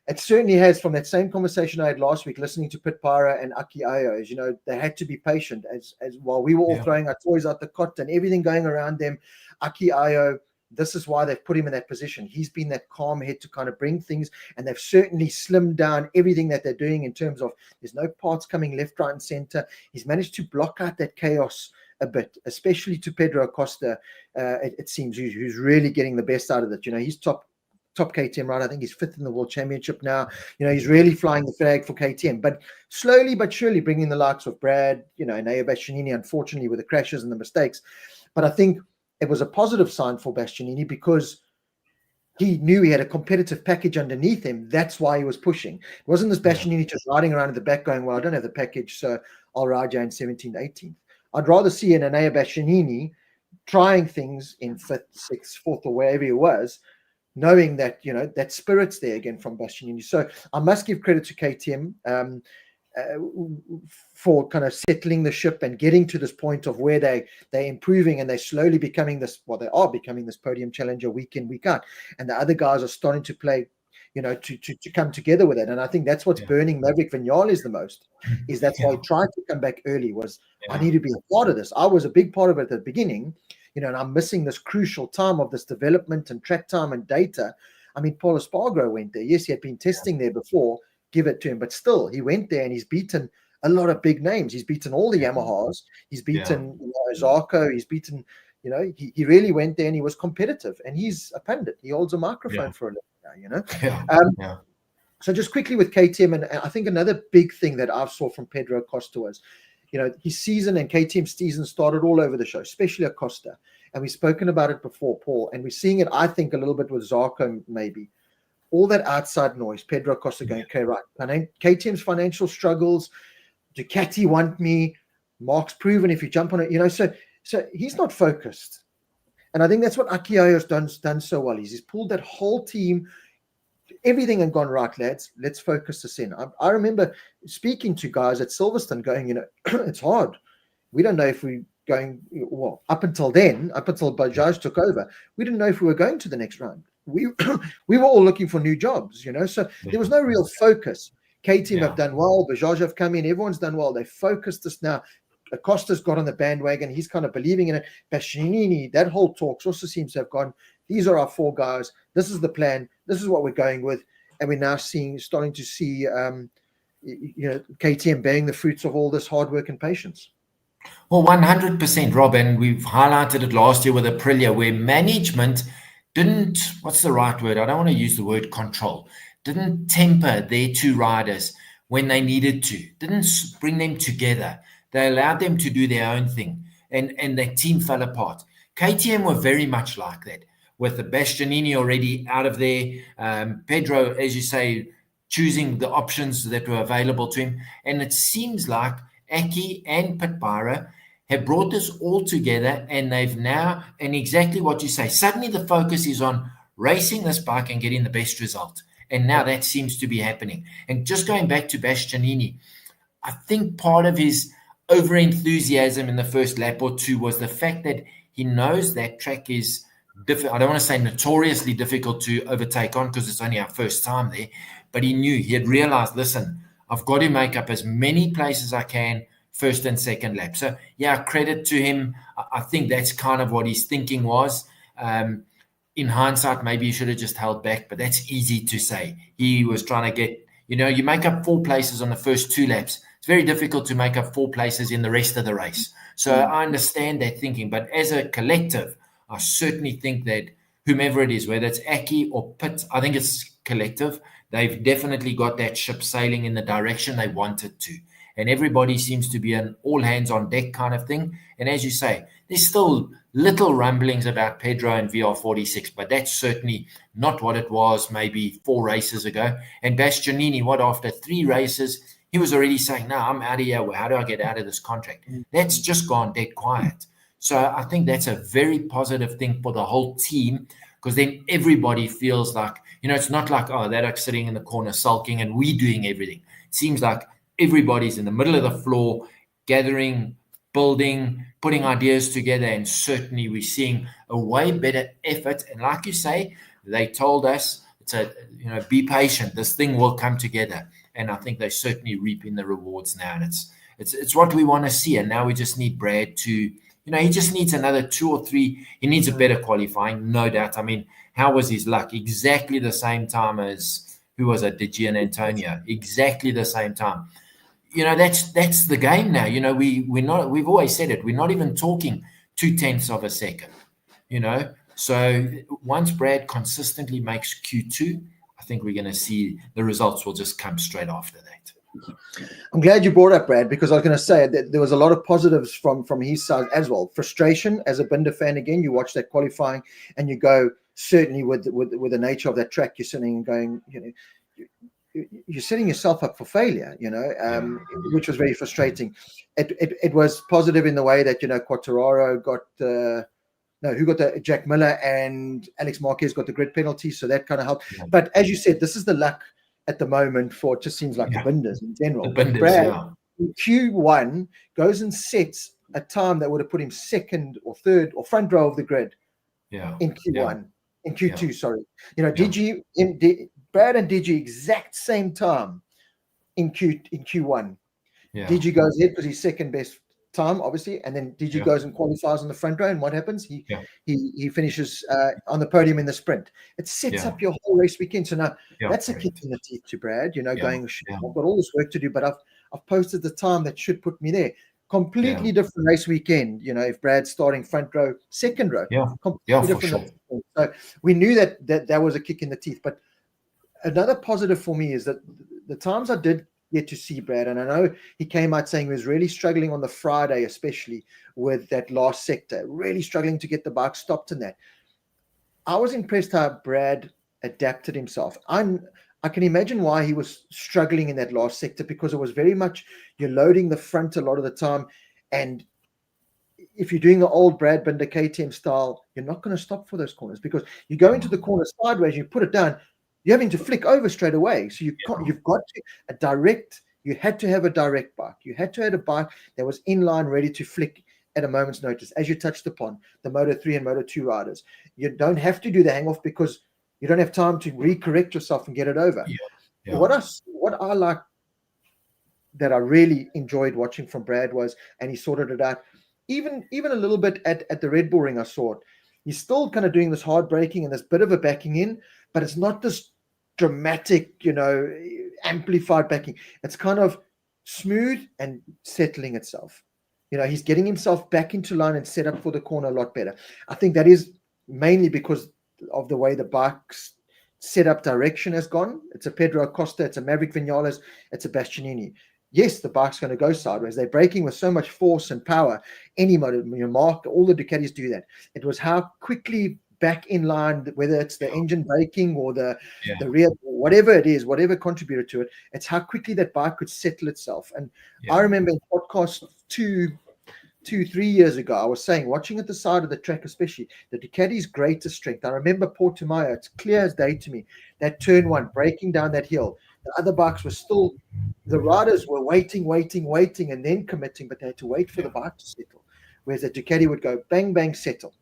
It certainly has. From that same conversation I had last week, listening to Pit Pyra and Aki Ayo, as you know, they had to be patient as while we were all throwing our toys out the cot and everything going around them. Aki Ayo, this is why they've put him in that position. He's been that calm head to kind of bring things, and they've certainly slimmed down everything that they're doing in terms of there's no parts coming left, right, and center. He's managed to block out that chaos a bit, especially to Pedro Acosta. It seems who's really getting the best out of it. You know, he's top KTM rider. I think he's 5th in the World Championship now. You know, he's really flying the flag for KTM, but slowly but surely bringing the likes of Brad, you know, and Bastianini, unfortunately, with the crashes and the mistakes. But I think it was a positive sign for Bastianini, because he knew he had a competitive package underneath him. That's why he was pushing. It wasn't this Bastianini just riding around in the back going, well, I don't have the package, so I'll ride you in 17th, 18th. I'd rather see an Enea Bastianini trying things in 5th, 6th, 4th, or wherever he was, knowing that, that spirit's there again from Bastianini. So I must give credit to KTM for kind of settling the ship and getting to this point of where they're improving, and they're slowly becoming this, they are becoming this podium challenger week in, week out. And the other guys are starting to play, to come together with it. And I think that's what's burning Maverick Vinales the most, is that's why he tried to come back early, was I need to be a part of this. I was a big part of it at the beginning, and I'm missing this crucial time of this development and track time and data. I mean, Paul Espargaro went there. Yes, he had been testing there before, give it to him, but still he went there and he's beaten a lot of big names. He's beaten all the Yamahas. He's beaten Zarco. He's beaten, he really went there and he was competitive, and he's a pundit. He holds a microphone for a living now, So just quickly with KTM, and I think another big thing that I've saw from Pedro Acosta was, his season and KTM's season started all over the show, especially Acosta. And we've spoken about it before, Paul, and we're seeing it, I think, a little bit with Zarco maybe. All that outside noise, Pedro Acosta going, okay, right, KTM's financial struggles, Ducati want me, Marc's proven if you jump on it, so he's not focused. And I think that's what Akio's done so well. He's pulled that whole team, everything, and gone, right, lads, let's focus this in. I remember speaking to guys at Silverstone going, it's hard. We don't know if we're going, well, up until Bajaj took over, we didn't know if we were going to the next round. We were all looking for new jobs, so there was no real focus. KTM have done well, Bajaj have come in, everyone's done well. They focused this now. Acosta's got on the bandwagon. He's kind of believing in it. Bastianini, that whole talks also seems to have gone, these are our 4 guys. This is the plan. This is what we're going with. And we're now starting to see, KTM bearing the fruits of all this hard work and patience. Well, 100%, Rob, and we've highlighted it last year with Aprilia, where management didn't, what's the right word? I don't want to use the word control, didn't temper their 2 riders when they needed to, didn't bring them together. They allowed them to do their own thing, and the team fell apart. KTM were very much like that, with the Bastianini already out of there, Pedro, as you say, choosing the options that were available to him. And it seems like Aki and Pitbara have brought this all together, and they've now, and exactly what you say, suddenly the focus is on racing this bike and getting the best result. And now that seems to be happening. And just going back to Bastianini, I think part of his over-enthusiasm in the first lap or 2 was the fact that he knows that track is I don't want to say notoriously difficult to overtake on, because it's only our first time there, but he knew, he had realized, listen, I've got to make up as many places as I can, first and second lap. So credit to him. I think that's kind of what his thinking was. In hindsight, maybe he should have just held back, but that's easy to say. He was trying to get, you make up 4 places on the first 2 laps. It's very difficult to make up 4 places in the rest of the race. So I understand that thinking, but as a collective, I certainly think that whomever it is, whether it's Aki or Pitt, I think it's collective. They've definitely got that ship sailing in the direction they wanted to. And everybody seems to be an all hands on deck kind of thing. And as you say, there's still little rumblings about Pedro and VR46, but that's certainly not what it was maybe 4 races ago. And Bastianini, after 3 races, he was already saying, no, I'm out of here. How do I get out of this contract? That's just gone dead quiet. So I think that's a very positive thing for the whole team, because then everybody feels like, it's not like, they're sitting in the corner sulking and we doing everything. It seems like everybody's in the middle of the floor, gathering, building, putting ideas together, and certainly we're seeing a way better effort. And like you say, they told us, be patient. This thing will come together. And I think they're certainly reaping the rewards now. And it's what we want to see. And now we just need Brad to, he just needs another 2 or 3. He needs a better qualifying, no doubt. I mean, how was his luck? Exactly the same time as, who was it, Digi and Antonio? Exactly the same time. That's the game now. We've always said it. We're not even talking 0.2 of a second, So once Brad consistently makes Q2, I think we're going to see the results will just come straight after that. I'm glad you brought up Brad, because I was going to say that there was a lot of positives from his side as well. Frustration as a Binder fan. Again, you watch that qualifying and you go, certainly with the nature of that track, you're sitting and going, you're setting yourself up for failure, which was very frustrating. It was positive in the way that, Quartararo got Jack Miller and Alex Marquez got the grid penalty, so that kind of helped. Yeah. But as you said, this is the luck at the moment for, it just seems like the Binders in general. The Binders, Brad, in Q1 goes and sets a time that would have put him second or third or front row of the grid. In Q1, in Q2, sorry. Brad and Digi exact same time in Q1. Yeah. Digi goes ahead because he's second best time, obviously, and then Digi goes and qualifies on the front row, and what happens? He finishes on the podium in the sprint. It sets up your whole race weekend. So now that's a kick in the teeth to Brad, going, I've got all this work to do, but I've posted the time that should put me there. Completely different race weekend, if Brad's starting front row, second row. Completely different. Sure. So we knew that was a kick in the teeth. But another positive for me is that the times I did get to see Brad, and I know he came out saying he was really struggling on the Friday, especially with that last sector, really struggling to get the bike stopped in that. I was impressed how Brad adapted himself. I can imagine why he was struggling in that last sector, because it was very much you're loading the front a lot of the time. And if you're doing the old Brad Binder KTM style, you're not going to stop for those corners, because you go into the corner sideways, you put it down, you're having to flick over straight away. So you've got you had to have a direct bike. You had to have a bike that was in line, ready to flick at a moment's notice. As you touched upon, the Moto3 and Moto2 riders, you don't have to do the hang off because you don't have time to recorrect yourself and get it over. What I like that I really enjoyed watching from Brad was, and he sorted it out, even a little bit at the Red Bull Ring, I saw it. He's still kind of doing this hard braking and this bit of a backing in, but it's not this dramatic, amplified backing. It's kind of smooth and settling itself. He's getting himself back into line and set up for the corner a lot better. I think that is mainly because of the way the bike's setup direction has gone. It's a Pedro Acosta, it's a Maverick Vinales, it's a Bastianini. Yes, the bike's going to go sideways. They're braking with so much force and power. Any motor, Marc, all the Ducatis do that. It was how quickly back in line, whether it's the engine braking or the rear, whatever it is, whatever contributed to it, it's how quickly that bike could settle itself. And I remember in podcast 3 years ago, I was saying, watching at the side of the track, especially, the Ducati's greatest strength. I remember Portimao, it's clear as day to me, that turn one, breaking down that hill. The other bikes were still, the riders were waiting, and then committing, but they had to wait for the bike to settle. Whereas the Ducati would go bang, bang, settle.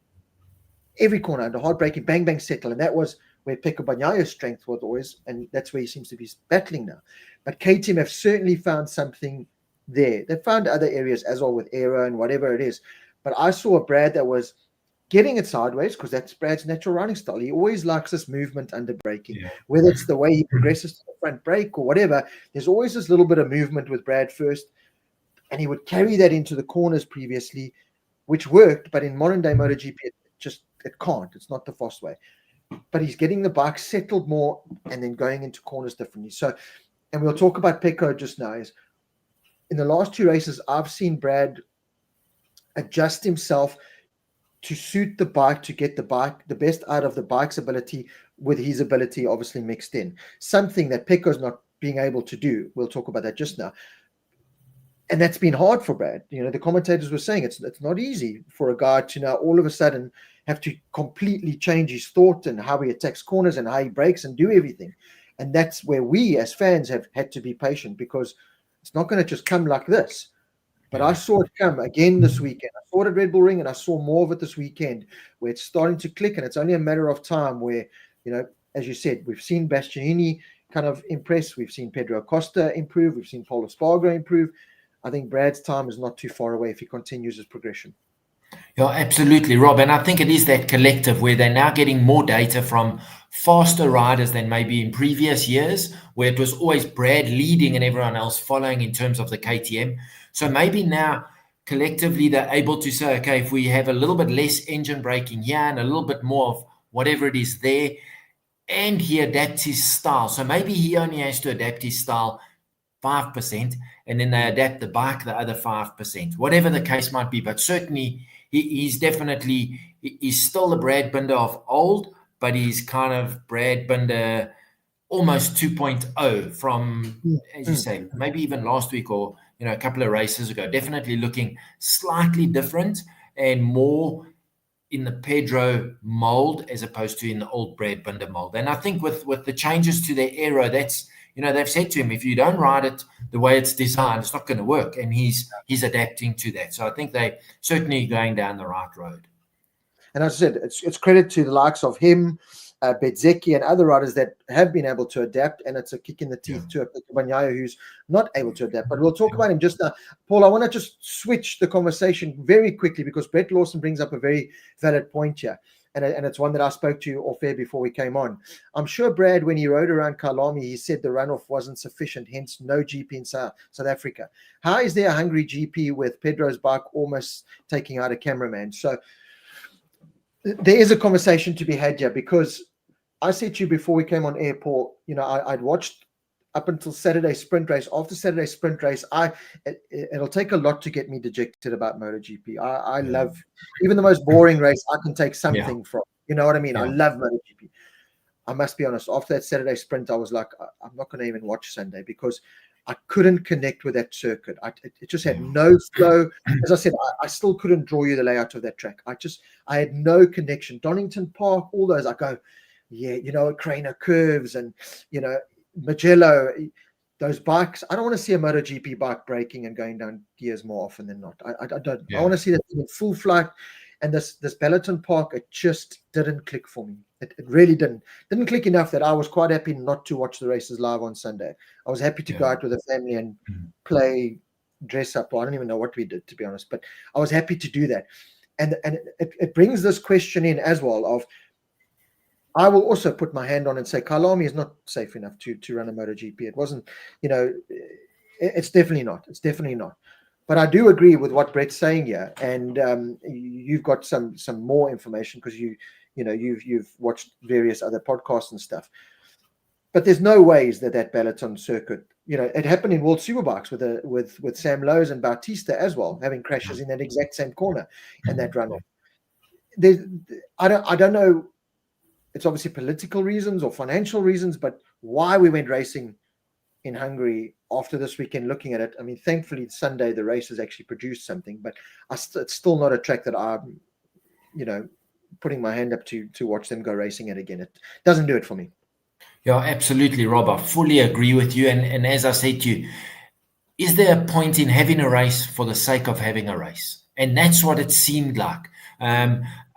Every corner under hard braking, bang, bang, settle. And that was where Pecco Bagnaia's strength was always, and that's where he seems to be battling now. But KTM have certainly found something there. They found other areas as well with aero and whatever it is. But I saw a Brad that was getting it sideways, because that's Brad's natural riding style. He always likes this movement under braking, whether it's the way he progresses to the front brake or whatever. There's always this little bit of movement with Brad first, and he would carry that into the corners previously, which worked. But in modern day MotoGP, it can't. It's not the fast way. But he's getting the bike settled more and then going into corners differently. So, and we'll talk about Pecco just now. Is in the last two races, I've seen Brad adjust himself to suit the bike, to get the best out of the bike's ability with his ability obviously mixed in. Something that Pecco's not being able to do. We'll talk about that just now. And that's been hard for Brad. The commentators were saying it's not easy for a guy to now all of a sudden have to completely change his thought and how he attacks corners and how he brakes and do everything. And that's where we as fans have had to be patient, because it's not going to just come like this. But I saw it come again this weekend. I saw it at Red Bull Ring, and I saw more of it this weekend, where it's starting to click, and it's only a matter of time where, as you said, we've seen Bastianini kind of impress. We've seen Pedro Acosta improve. We've seen Pol Espargaro improve. I think Brad's time is not too far away if he continues his progression. Yeah, absolutely, Rob. And I think it is that collective where they're now getting more data from faster riders than maybe in previous years, where it was always Brad leading and everyone else following in terms of the KTM. So maybe now collectively they're able to say, okay, if we have a little bit less engine braking here and a little bit more of whatever it is there, and he adapts his style. So maybe he only has to adapt his style 5%, and then they adapt the bike the other 5%, whatever the case might be. But certainly he's still the Brad Binder of old, but he's kind of Brad Binder almost 2.0 from, as you say, maybe even last week or a couple of races ago. Definitely looking slightly different and more in the Pedro mold as opposed to in the old Brad Binder mold. And I think with the changes to their aero, that's, they've said to him, if you don't ride it the way it's designed, it's not going to work. And he's adapting to that. So I think they're certainly going down the right road. And as I said, it's credit to the likes of him, Bezzecchi, and other riders that have been able to adapt, and it's a kick in the teeth to a Pecco Bagnaia who's not able to adapt. But we'll talk about him just now. Paul, I want to just switch the conversation very quickly because Brett Lawson brings up a very valid point here, and it's one that I spoke to you off air before we came on. I'm sure Brad, when he rode around Kyalami, he said the runoff wasn't sufficient, hence no GP in South Africa. How is there a Hungary GP with Pedro's bike almost taking out a cameraman? So there is a conversation to be had here, because I said to you before we came on air, Paul, I'd watched up until Saturday sprint race. After Saturday sprint race, it'll take a lot to get me dejected about MotoGP. I love, even the most boring race, I can take something from. You know what I mean? I love MotoGP. I must be honest, after that Saturday sprint, I was like, I'm not going to even watch Sunday because I couldn't connect with that circuit. It just had no flow. As I said, I still couldn't draw you the layout of that track. I had no connection. Donington Park, all those, I go, Craner curves and, Magello, those bikes. I don't want to see a MotoGP bike braking and going down gears more often than not. I don't. I want to see that in full flight. And this Balaton Park, it just didn't click for me. It really didn't click enough that I was quite happy not to watch the races live on Sunday. I was happy to go out with the family and play dress up. Well, I don't even know what we did, to be honest, but I was happy to do that. And it brings this question in as well of, I will also put my hand on and say Kyalami is not safe enough to run a MotoGP. It wasn't, it's definitely not. It's definitely not. But I do agree with what Brett's saying here, and you've got some more information because you've watched various other podcasts and stuff. But there's no ways that Balaton circuit, it happened in World Superbikes with Sam Lowes and Bautista as well, having crashes in that exact same corner and that runoff. I don't know. It's obviously political reasons or financial reasons, but why we went racing in Hungary after this weekend, looking at it. I mean, thankfully Sunday the race has actually produced something, but it's still not a track that I'm, putting my hand up to watch them go racing it again. It doesn't do it for me. Yeah, absolutely, Rob. I fully agree with you. And as I said to you, is there a point in having a race for the sake of having a race? And that's what it seemed like.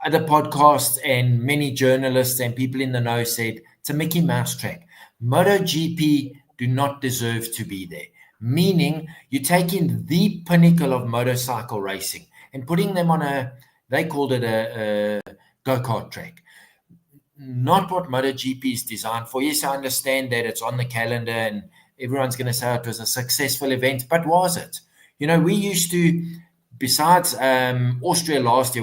Other podcasts and many journalists and people in the know said it's a Mickey Mouse track. MotoGP do not deserve to be there. Meaning you're taking the pinnacle of motorcycle racing and putting them on they called it a go-kart track. Not what MotoGP is designed for. Yes, I understand that it's on the calendar and everyone's going to say it was a successful event, but was it? We used to, besides Austria last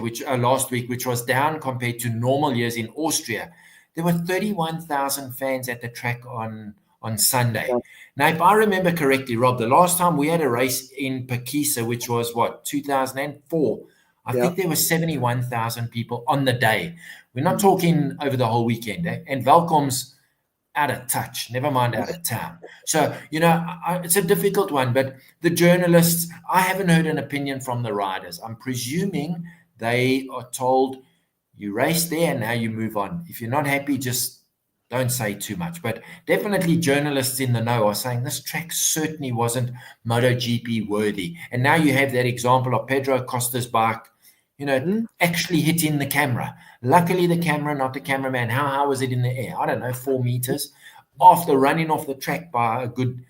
week, which was down compared to normal years in Austria, there were 31,000 fans at the track on Sunday. Now, if I remember correctly, Rob, the last time we had a race in Pecco, which was 2004, I think there were 71,000 people on the day. We're not talking over the whole weekend, and Welkom's out of touch, never mind out of town. So, it's a difficult one, but the journalists, I haven't heard an opinion from the riders. I'm presuming they are told you race there and now you move on. If you're not happy, just don't say too much. But definitely journalists in the know are saying this track certainly wasn't MotoGP worthy. And now you have that example of Pedro Acosta's bike, actually hitting the camera. Luckily, the camera, not the cameraman. How high was it in the air? I don't know, 4 meters after running off the track by a good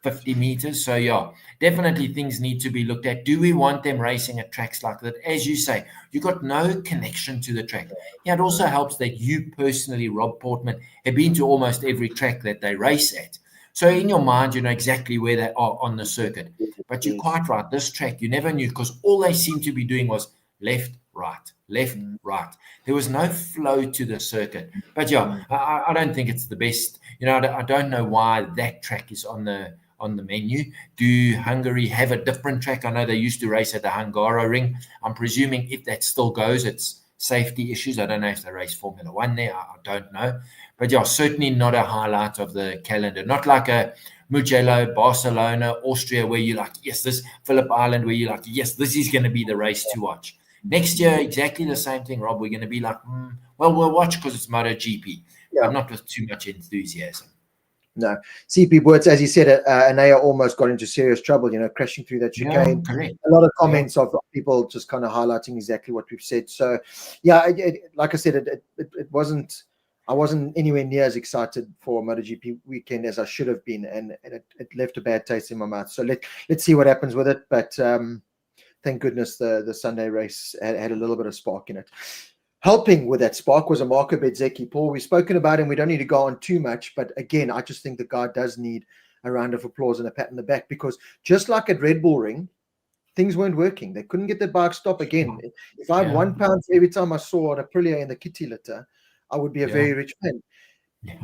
50 meters. So, yeah, definitely things need to be looked at. Do we want them racing at tracks like that? As you say, you got no connection to the track. Yeah, it also helps that you personally, Rob Portman, have been to almost every track that they race at. So in your mind, you know exactly where they are on the circuit. But you're quite right. This track, you never knew because all they seemed to be doing was left, right, left, right. There was no flow to the circuit. But yeah, I don't think it's the best. I don't know why that track is on the menu. Do Hungary have a different track? I know they used to race at the Hungaroring. I'm presuming if that still goes, it's safety issues. I don't know if they race Formula One there. I don't know. But yeah, certainly not a highlight of the calendar. Not like a Mugello, Barcelona, Austria, where you're like, yes, this Phillip Island, where you're like, yes, this is going to be the race to watch. Next year, exactly the same thing, Rob. We're going to be like, well, we'll watch because it's MotoGP, but not with too much enthusiasm. No. CP Boorts, as he said, Anaya almost got into serious trouble, crashing through that chicane. Yeah, correct. A lot of comments of people just kind of highlighting exactly what we've said. So, yeah, like I said, it wasn't. I wasn't anywhere near as excited for MotoGP weekend as I should have been, and it left a bad taste in my mouth. So let's see what happens with it. But thank goodness the Sunday race had a little bit of spark in it. Helping with that spark was a Marco Bezzecchi. Paul, we've spoken about him. We don't need to go on too much, but again, I just think the guy does need a round of applause and a pat on the back, because just like at Red Bull Ring, things weren't working. They couldn't get the bike stop again. If I had £1 for every time I saw an Aprilia in the kitty litter, I would be a very rich man.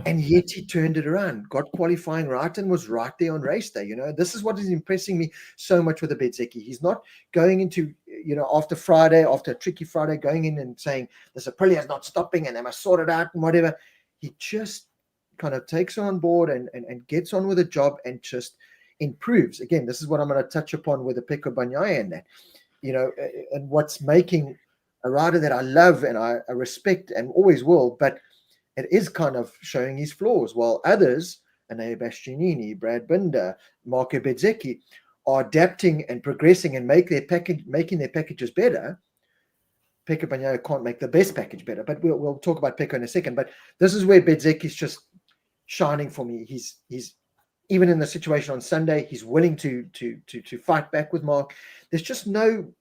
And yet he turned it around, got qualifying right, and was right there on race day. This is what is impressing me so much with the Bezzecchi. He's not going into, after a tricky Friday, going in and saying, this Aprilia is not stopping and they must sort it out and whatever. He just kind of takes on board and gets on with the job and just improves. Again, this is what I'm going to touch upon with the Pecco Bagnaia and that, and what's making a rider that I love and I respect and always will, but it is kind of showing his flaws, while others, Anaya Bastianini, Brad Binder, Marco Bezzecchi, are adapting and progressing and making their packages better. Pecco Bagnaia can't make the best package better, but we'll talk about Pecco in a second. But this is where Bezzecchi's just shining for me. He's even in the situation on Sunday, he's willing to fight back with Mark. There's no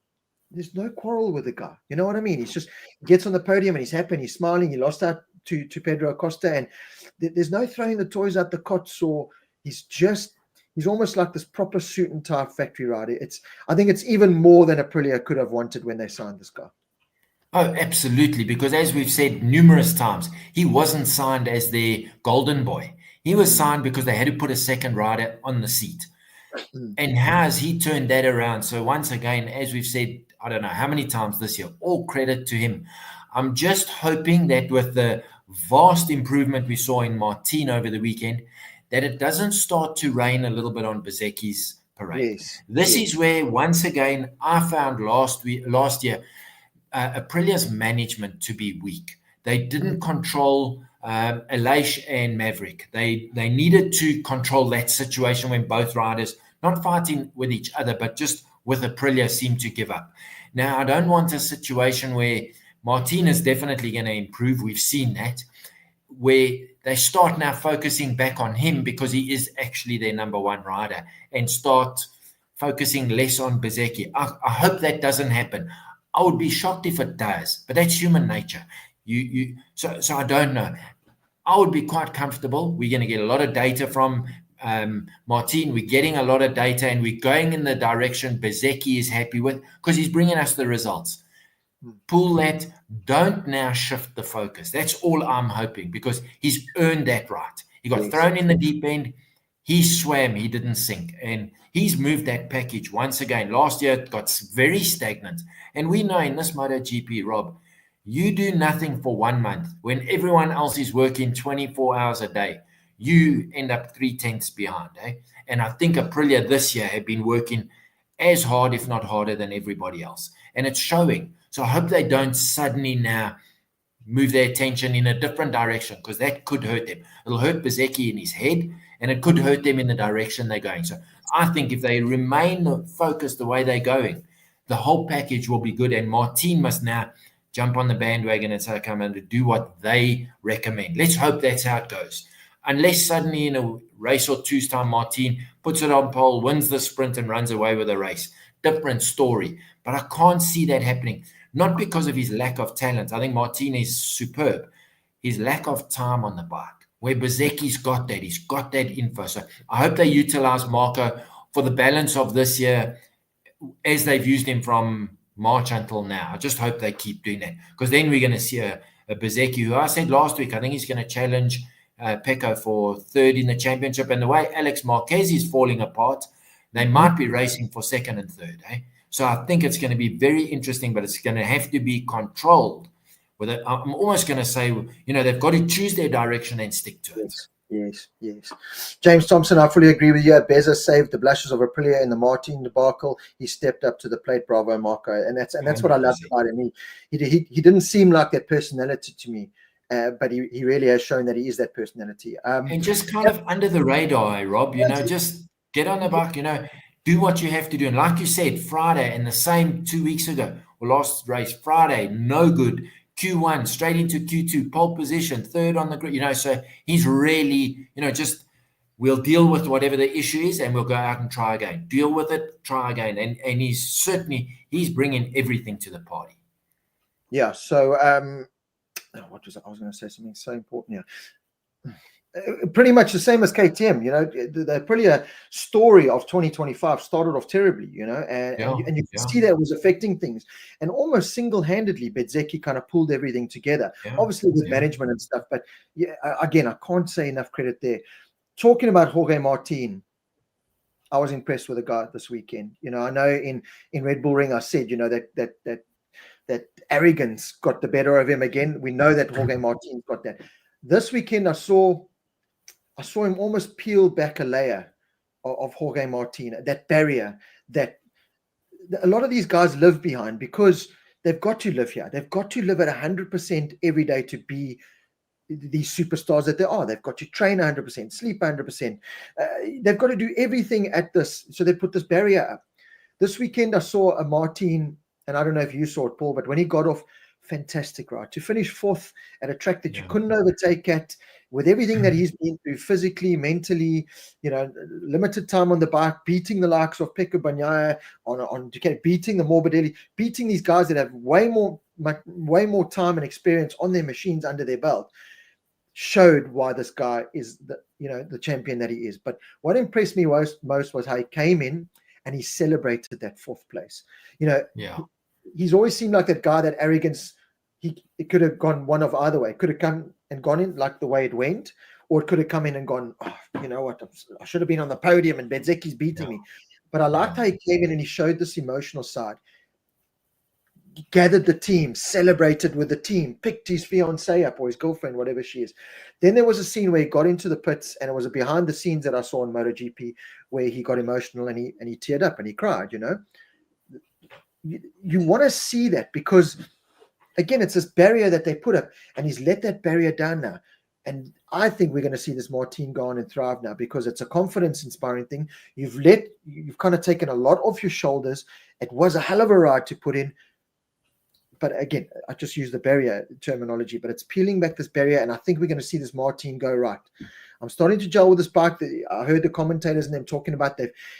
quarrel with the guy. You know what I mean? He gets on the podium and he's happy and he's smiling. He lost out to Pedro Acosta, and there's no throwing the toys out the cots, or he's almost like this proper suit and tie factory rider. I think it's even more than Aprilia could have wanted when they signed this guy. Oh, absolutely. Because as we've said numerous times, he wasn't signed as their golden boy. He was signed because they had to put a second rider on the seat. And how has he turned that around? So once again, as we've said, I don't know how many times this year, all credit to him. I'm just hoping that with the vast improvement we saw in Martin over the weekend, that it doesn't start to rain a little bit on Bezzecchi's parade. This is where, once again, I found last year Aprilia's management to be weak. They didn't control Aleix and Maverick. They needed to control that situation when both riders, not fighting with each other, but just with Aprilia, seemed to give up. Now, I don't want a situation where Martin is definitely going to improve. We've seen that, where they start now focusing back on him because he is actually their number one rider, and start focusing less on Bezzecchi. I hope that doesn't happen. I would be shocked if it does, but that's human nature. So I don't know. I would be quite comfortable. We're going to get a lot of data from Martin. We're getting a lot of data, and we're going in the direction Bezzecchi is happy with because he's bringing us the results. Pull that. Don't now shift the focus. That's all I'm hoping, because he's earned that right. He got thrown in the deep end. He swam. He didn't sink. And he's moved that package once again. Last year, it got very stagnant. And we know in this MotoGP, Rob, you do nothing for 1 month when everyone else is working 24 hours a day. You end up 3/10 behind. And I think Aprilia this year have been working as hard, if not harder, than everybody else. And it's showing. So I hope they don't suddenly now move their attention in a different direction, because that could hurt them. It'll hurt Bezzecchi in his head, and it could hurt them in the direction they're going. So I think if they remain focused the way they're going, the whole package will be good. And Martin must now jump on the bandwagon and say, come and do what they recommend. Let's hope that's how it goes. Unless suddenly in a race or two's time, Martin puts it on pole, wins the sprint, and runs away with the race. Different story. But I can't see that happening. Not because of his lack of talent. I think Martin is superb. His lack of time on the bike, where Bezzecchi's got that. He's got that info. So I hope they utilize Marco for the balance of this year as they've used him from March until now. I just hope they keep doing that, because then we're going to see a Bezzecchi, who I said last week, I think he's going to challenge Pecco for third in the championship. And the way Alex Marquez is falling apart, they might be racing for second and third. So I think it's going to be very interesting, but it's going to have to be controlled I'm almost going to say, they've got to choose their direction and stick to it. Yes. James Thompson, I fully agree with you. Beza saved the blushes of Aprilia in the Martin debacle. He stepped up to the plate. Bravo, Marco. And that's what I loved about him. He didn't seem like that personality to me, but he really has shown that he is that personality. And just kind of under the radar, Rob, just get on the bike, do what you have to do. And like you said, Friday, and the same 2 weeks ago, or last race, Friday, no good. Q1, straight into Q2, pole position, third on the grid, so he's really, just we'll deal with whatever the issue is and we'll go out and try again. Deal with it, try again. And he's bringing everything to the party. Yeah, so what was it? I was going to say something so important here. Pretty much the same as KTM, the Aprilia story of 2025 started off terribly, and you can see that it was affecting things, and almost single-handedly Bezzecchi kind of pulled everything together, obviously with management and stuff. But again, I can't say enough credit there. Talking about Jorge Martin, I was impressed with the guy this weekend. I know in Red Bull Ring I said, that arrogance got the better of him again. We know that Jorge Martin got that. This weekend I saw him almost peel back a layer of Jorge Martin, that barrier that a lot of these guys live behind, because they've got to live here. They've got to live at 100% every day to be these superstars that they are. They've got to train 100%, sleep 100%. They've got to do everything at this. So they put this barrier up. This weekend I saw a Martin, and I don't know if you saw it, Paul, but when he got off, fantastic ride. To finish fourth at a track that you couldn't overtake at, with everything that he's been through physically, mentally, limited time on the bike, beating the likes of Pecco Bagnaia on Ducati, beating the Morbidelli, beating these guys that have way more time and experience on their machines under their belt, showed why this guy is the champion that he is. But what impressed me most was how he came in and he celebrated that fourth place. He's always seemed like that guy, that arrogance. It could have gone one of either way. It could have come and gone in like the way it went, or it could have come in and gone, you know what, I should have been on the podium and Bezzecchi's beating me. But I liked how he came in and he showed this emotional side. He gathered the team, celebrated with the team, picked his fiancée up or his girlfriend, whatever she is. Then there was a scene where he got into the pits, and it was a behind the scenes that I saw in MotoGP where he got emotional and he teared up and he cried, You want to see that, because again, it's this barrier that they put up, and he's let that barrier down now. And I think we're going to see this Martin go on and thrive now, because it's a confidence-inspiring thing. You've kind of taken a lot off your shoulders. It was a hell of a ride to put in. But again, I just use the barrier terminology, but it's peeling back this barrier, and I think we're going to see this Martin go right. I'm starting to gel with this bike. I heard the commentators and them talking about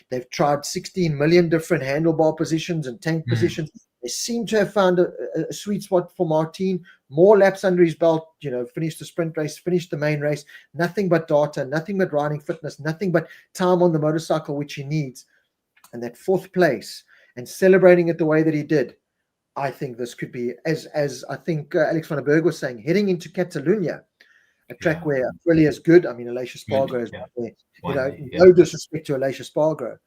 they've tried 16 million different handlebar positions and tank positions. They seem to have found a sweet spot for Martin. More laps under his belt, finished the sprint race, finished the main race, nothing but data, nothing but riding fitness, nothing but time on the motorcycle, which he needs. And that fourth place, and celebrating it the way that he did, I think this could be, as I think Alex van der Berg was saying, heading into Catalunya, a track where Aprilia is good. I mean, Aleix Espargaro is there. No disrespect to Aleix Espargaro,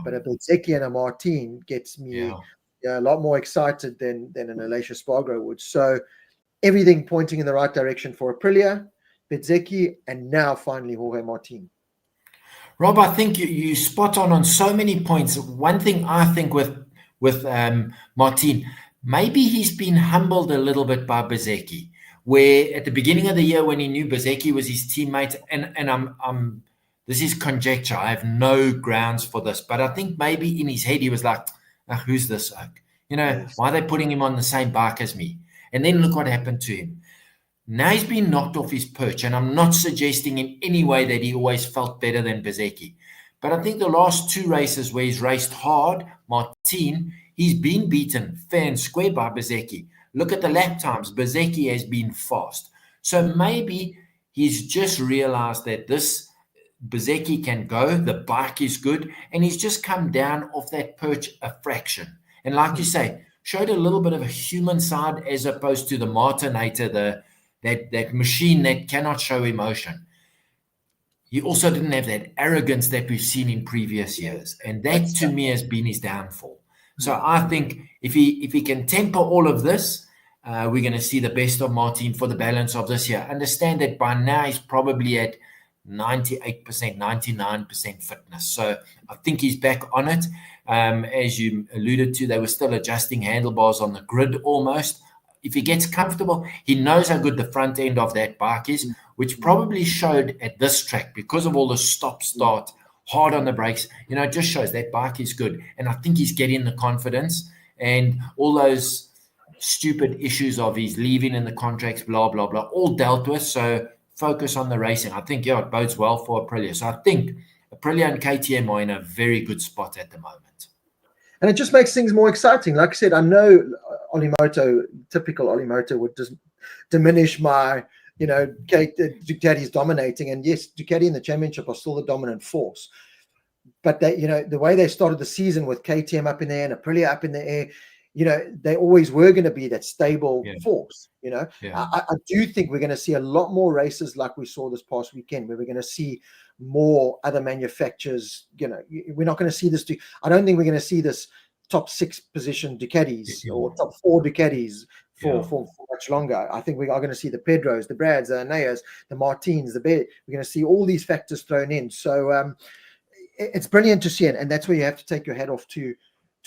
but a Bezzecchi and a Martin gets me a lot more excited than an Aleix Espargaro would. So everything pointing in the right direction for Aprilia, Bezzecchi, and now finally Jorge Martin. Rob, I think you spot on so many points. One thing I think with Martin, maybe he's been humbled a little bit by Bezzecchi, where at the beginning of the year when he knew Bezzecchi was his teammate, and I'm this is conjecture, I have no grounds for this, but I think maybe in his head he was like, who's this oak? Why are they putting him on the same bike as me? And then look what happened to him. Now he's been knocked off his perch, and I'm not suggesting in any way that he always felt better than Bezzecchi. But I think the last two races where he's raced hard, Martin, he's been beaten fair and square by Bezzecchi. Look at the lap times. Bezzecchi has been fast. So maybe he's just realized that this Bezzecchi can go, the bike is good, and he's just come down off that perch a fraction. And like you say, showed a little bit of a human side as opposed to the Martinator, that machine that cannot show emotion. He also didn't have that arrogance that we've seen in previous years. And that, to me, has been his downfall. So I think if he can temper all of this, we're going to see the best of Martin for the balance of this year. Understand that by now he's probably at 98%, 99% fitness. So I think he's back on it. As you alluded to, they were still adjusting handlebars on the grid almost. If he gets comfortable, he knows how good the front end of that bike is, which probably showed at this track because of all the stop-start, hard on the brakes. It just shows that bike is good. And I think he's getting the confidence, and all those stupid issues of his leaving in the contracts, blah, blah, blah, all dealt with. So focus on the racing. I think, it bodes well for Aprilia. So I think Aprilia and KTM are in a very good spot at the moment. And it just makes things more exciting. Like I said, I know typical Olimoto would just diminish my, Ducati's dominating. And yes, Ducati in the championship are still the dominant force. But the way they started the season with KTM up in the air and Aprilia up in the air, they always were going to be that stable force. I do think we're going to see a lot more races like we saw this past weekend, where we're going to see more other manufacturers. We're not going to see this. I don't think we're going to see this top 6 position Ducatis or top 4 Ducatis for much longer. I think we are going to see the Pedros, the Brads, the Aneas, the Martins, we're going to see all these factors thrown in. So it's brilliant to see it, and that's where you have to take your hat off to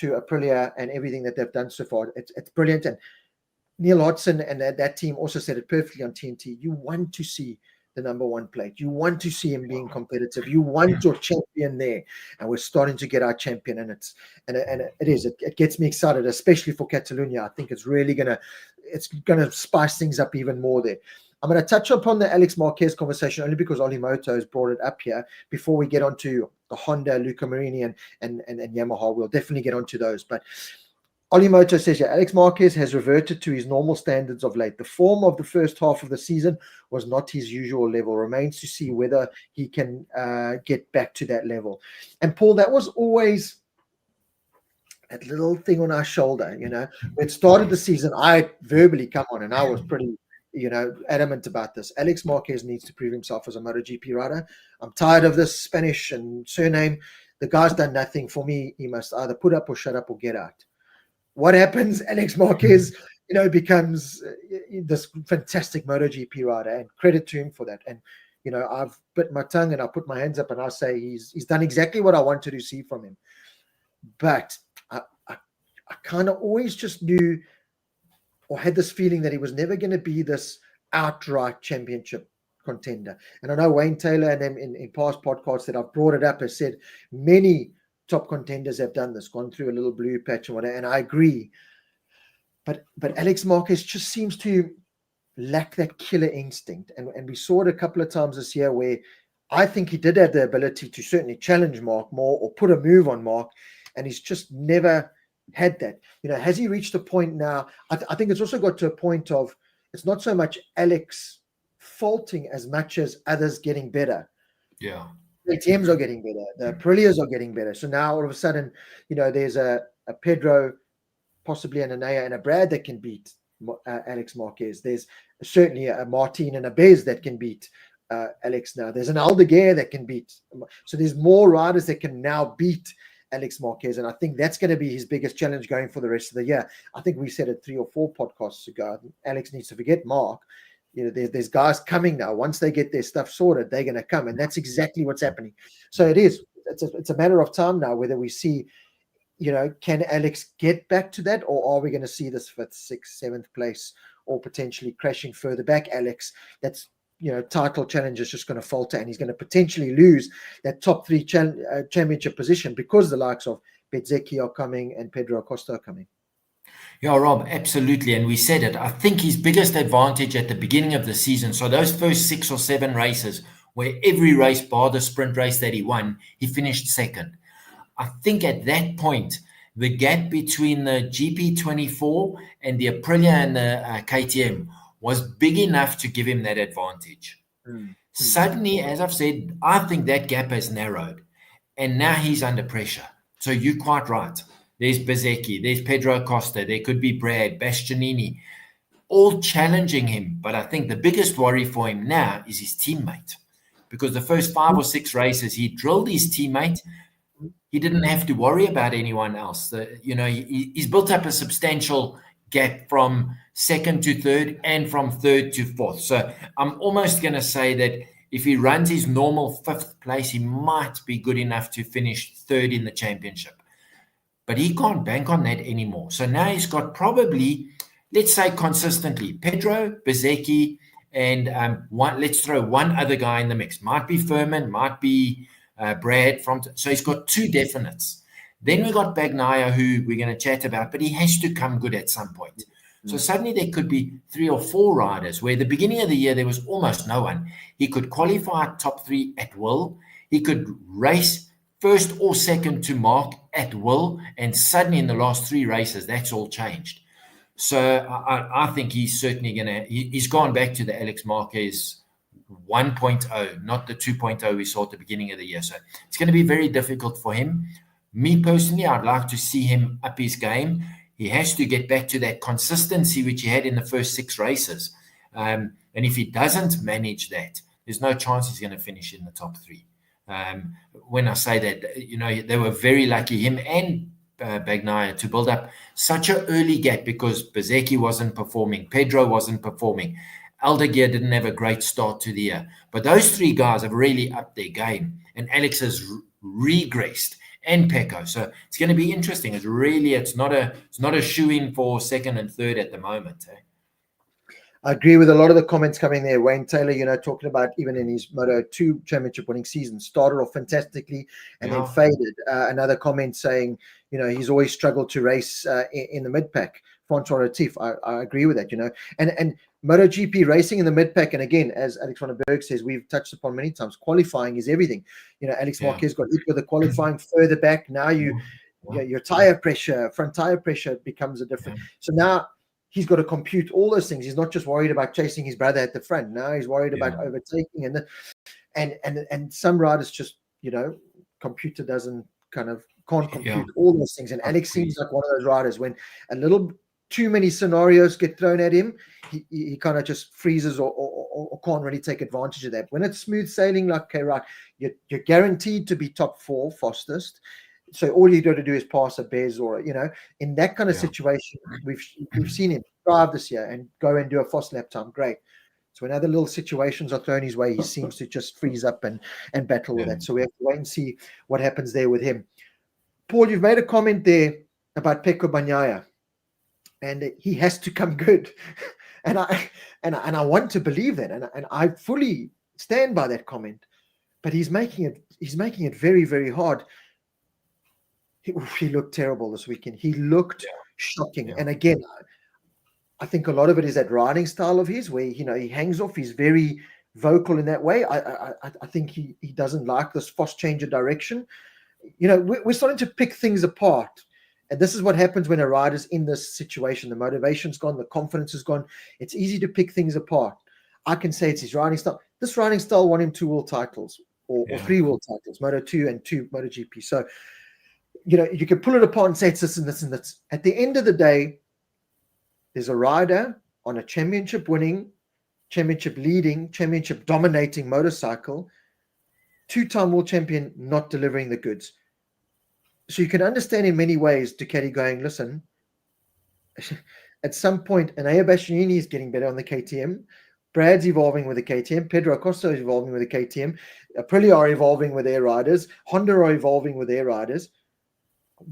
Aprilia and everything that they've done so far. It's brilliant. And Neil Hodgson and that team also said it perfectly on TNT. You want to see the number 1 plate. You want to see him being competitive. You want your champion there. And we're starting to get our champion. And it gets me excited, especially for Catalonia. I think it's really going to spice things up even more there. I'm going to touch upon the Alex Marquez conversation only because Olimoto has brought it up here before we get onto the Honda, Luca Marini, and Yamaha. We'll definitely get onto those. But Olimoto says, Alex Marquez has reverted to his normal standards of late. The form of the first half of the season was not his usual level. Remains to see whether he can get back to that level. And Paul, that was always that little thing on our shoulder. When it started the season, I verbally come on and I was pretty adamant about this. Alex Marquez needs to prove himself as a MotoGP rider. I'm tired of this Spanish and surname. The guy's done nothing for me. He must either put up or shut up or get out. What happens? Alex Marquez, becomes this fantastic MotoGP rider, and credit to him for that. And, I've bit my tongue and I put my hands up and I say he's done exactly what I wanted to see from him. But I kind of always just knew or had this feeling that he was never going to be this outright championship contender. And I know Wayne Taylor and them in past podcasts that I've brought it up has said many top contenders have done this, gone through a little blue patch and whatever, and I agree. But Alex Marquez just seems to lack that killer instinct. And we saw it a couple of times this year where I think he did have the ability to certainly challenge Marc more or put a move on Marc, and he's just never had that. Has he reached a point now? I think it's also got to a point of it's not so much Alex faulting as much as others getting better. Yeah. The ATMs are getting better. The Aprilias are getting better. So now all of a sudden, there's a Pedro, possibly an Anaya and a Brad that can beat Alex Marquez. There's certainly a Martin and a Bez that can beat Alex now. There's an Aldeguer that can beat. So there's more riders that can now beat Alex Marquez. And I think that's going to be his biggest challenge going for the rest of the year. I think we said it 3 or 4 podcasts ago. Alex needs to forget Marc. There's guys coming now. Once they get their stuff sorted, they're going to come. And that's exactly what's happening. So it's a matter of time now, whether we see, can Alex get back to that, or are we going to see this 5th, 6th, 7th place, or potentially crashing further back Alex? That's, title challenge is just going to falter, and he's going to potentially lose that top 3 championship position because the likes of Bezzecchi are coming and Pedro Acosta are coming. Yeah, Rob, absolutely. And we said it. I think his biggest advantage at the beginning of the season, so those first 6 or 7 races, where every race, bar the sprint race that he won, he finished second. I think at that point, the gap between the GP24 and the Aprilia and the KTM was big enough to give him that advantage. Suddenly, as I've said, I think that gap has narrowed. And now he's under pressure. So you're quite right. There's Bezzecchi, there's Pedro Acosta, there could be Brad, Bastianini, all challenging him. But I think the biggest worry for him now is his teammate. Because the first 5 or 6 races, he drilled his teammate. He didn't have to worry about anyone else. He's built up a substantial gap from second to third, and from third to fourth. So I'm almost going to say that if he runs his normal fifth place, he might be good enough to finish third in the championship. But he can't bank on that anymore. So now he's got probably, let's say consistently, Pedro, Bezzecchi, and let's throw one other guy in the mix. Might be Furman, might be Brad. So he's got two definites. Then we got Bagnaia, who we're going to chat about, but he has to come good at some point. So suddenly there could be 3 or 4 riders where at the beginning of the year there was almost no one. He could qualify top 3 at will. He could race first or second to Marc at will. And suddenly in the last 3 races, that's all changed. So I think he's certainly he's gone back to the Alex Marquez 1.0, not the 2.0 we saw at the beginning of the year. So it's going to be very difficult for him. Me personally, I'd like to see him up his game. He has to get back to that consistency which he had in the first 6 races. And if he doesn't manage that, there's no chance he's going to finish in the top 3. When I say that, they were very lucky, him and Bagnaia, to build up such an early gap because Bezzecchi wasn't performing, Pedro wasn't performing, Aldeguer didn't have a great start to the year. But those 3 guys have really upped their game, and Alex has regressed, and Pecco. So it's going to be interesting. It's not a shoe-in for second and third at the moment. I agree with a lot of the comments coming there. Wayne Taylor, talking about even in his Moto2 championship winning season, started off fantastically and then faded. Another comment saying, he's always struggled to race in the mid-pack. Francois Retief, I agree with that, And MotoGP racing in the mid-pack, and again, as Alex van den Berg says, we've touched upon many times, qualifying is everything. Alex Marquez got hit with the qualifying further back. Now your tire pressure, front tire pressure becomes a different. So now he's got to compute all those things. He's not just worried about chasing his brother at the front. Now he's worried about overtaking, and some riders just, computer doesn't can't compute all those things. And Alex seems like one of those riders when a little too many scenarios get thrown at him, he kind of just freezes or can't really take advantage of that. When it's smooth sailing, like, okay, right, you're guaranteed to be top 4 fastest. So all you got to do is pass a Bez or, in that kind of situation, we've seen him drive this year and go and do a fast lap time. Great. So when other little situations are thrown his way, he seems to just freeze up and battle with that. So we have to wait and see what happens there with him. Paul, you've made a comment there about Pecco Bagnaia, and he has to come good. and I want to believe that, and I fully stand by that comment. But he's making it very, very hard. He looked terrible this weekend. He looked shocking. And again, I think a lot of it is that riding style of his, where he hangs off. He's very vocal in that way. I think he doesn't like this fast change of direction. We're starting to pick things apart. And this is what happens when a rider's in this situation. The motivation's gone, the confidence is gone. It's easy to pick things apart. I can say it's his riding style. This riding style won him 2 world titles or 3 world titles, Moto2 and 2 MotoGP. So, you can pull it apart and say it's this and this and this. At the end of the day, there's a rider on a championship winning, championship leading, championship dominating motorcycle, 2-time world champion, not delivering the goods. So you can understand in many ways Ducati going, listen, at some point, Enea Bastianini is getting better on the KTM. Brad's evolving with the KTM. Pedro Acosta is evolving with the KTM. Aprilia are evolving with their riders. Honda are evolving with their riders.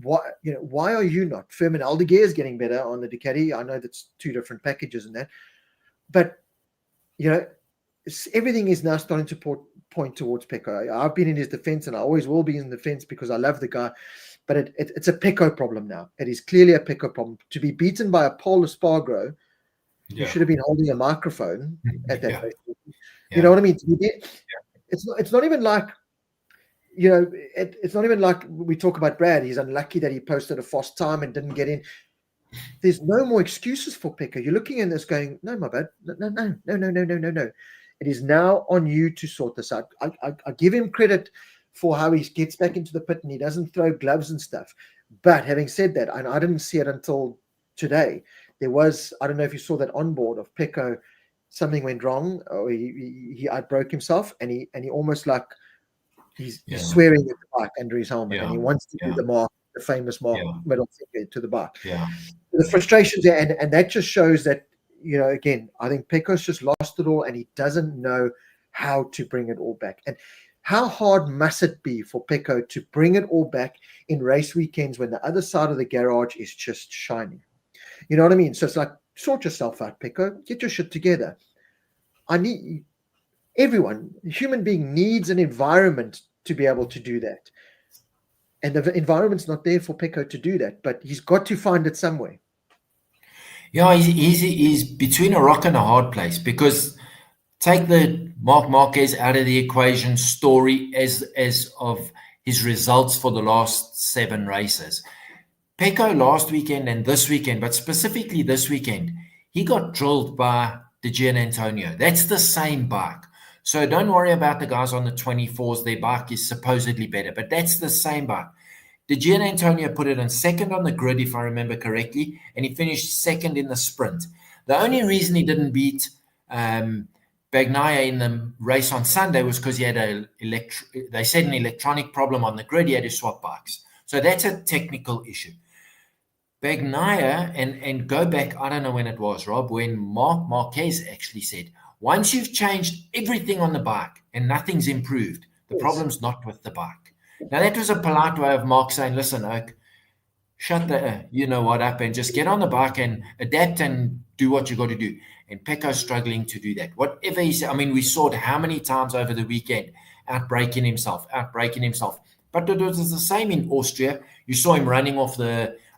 Why are you not? Furman Aldeguer is getting better on the Ducati. I know that's 2 different packages in that, but everything is now starting to point towards Pecco. I've been in his defense, and I always will be in the defense because I love the guy. But it's a Pecco problem now. It is clearly a Pecco problem. To be beaten by a Paul Espargaro, you should have been holding a microphone at that race. You know what I mean? It's not even like. It's not even like we talk about Brad. He's unlucky that he posted a fast time and didn't get in. There's no more excuses for Pecco. You're looking at this going, no, my bad. No. It is now on you to sort this out. I give him credit for how he gets back into the pit and he doesn't throw gloves and stuff. But having said that, and I didn't see it until today, there was, I don't know if you saw that on board of Pecco, something went wrong, or he outbroke himself, and he almost like, He's swearing at the bike under his helmet, and he wants to do the famous middle finger to the bike. The frustrations there, and that just shows that again, I think Pecco's just lost it all, and he doesn't know how to bring it all back. And how hard must it be for Pecco to bring it all back in race weekends when the other side of the garage is just shining? You know what I mean? So it's like, sort yourself out, Pecco. Get your shit together. Everyone, human being, needs an environment to be able to do that. And the environment's not there for Pecco to do that, but he's got to find it somewhere. Yeah, he's between a rock and a hard place, because take the Marc Marquez out of the equation story as of his results for the last 7 races. Pecco last weekend and this weekend, but specifically this weekend, he got drilled by the Gian Antonio. That's the same bike. So don't worry about the guys on the 24s. Their bike is supposedly better, but that's the same bike. The Gian Antonio put it in second on the grid, if I remember correctly, and he finished second in the sprint. The only reason he didn't beat Bagnaia in the race on Sunday was because he had an electronic problem on the grid. He had to swap bikes. So that's a technical issue. Bagnaia, and go back, I don't know when it was, Rob, when Marc Marquez actually said, once you've changed everything on the bike and nothing's improved, the problem's not with the bike. Now, that was a polite way of Mark saying, listen, Oak, shut the you-know-what up and just get on the bike and adapt and do what you got to do. And Pecco's struggling to do that. Whatever he said, I mean, we saw it how many times over the weekend, outbreaking himself. But it was the same in Austria. You saw him running off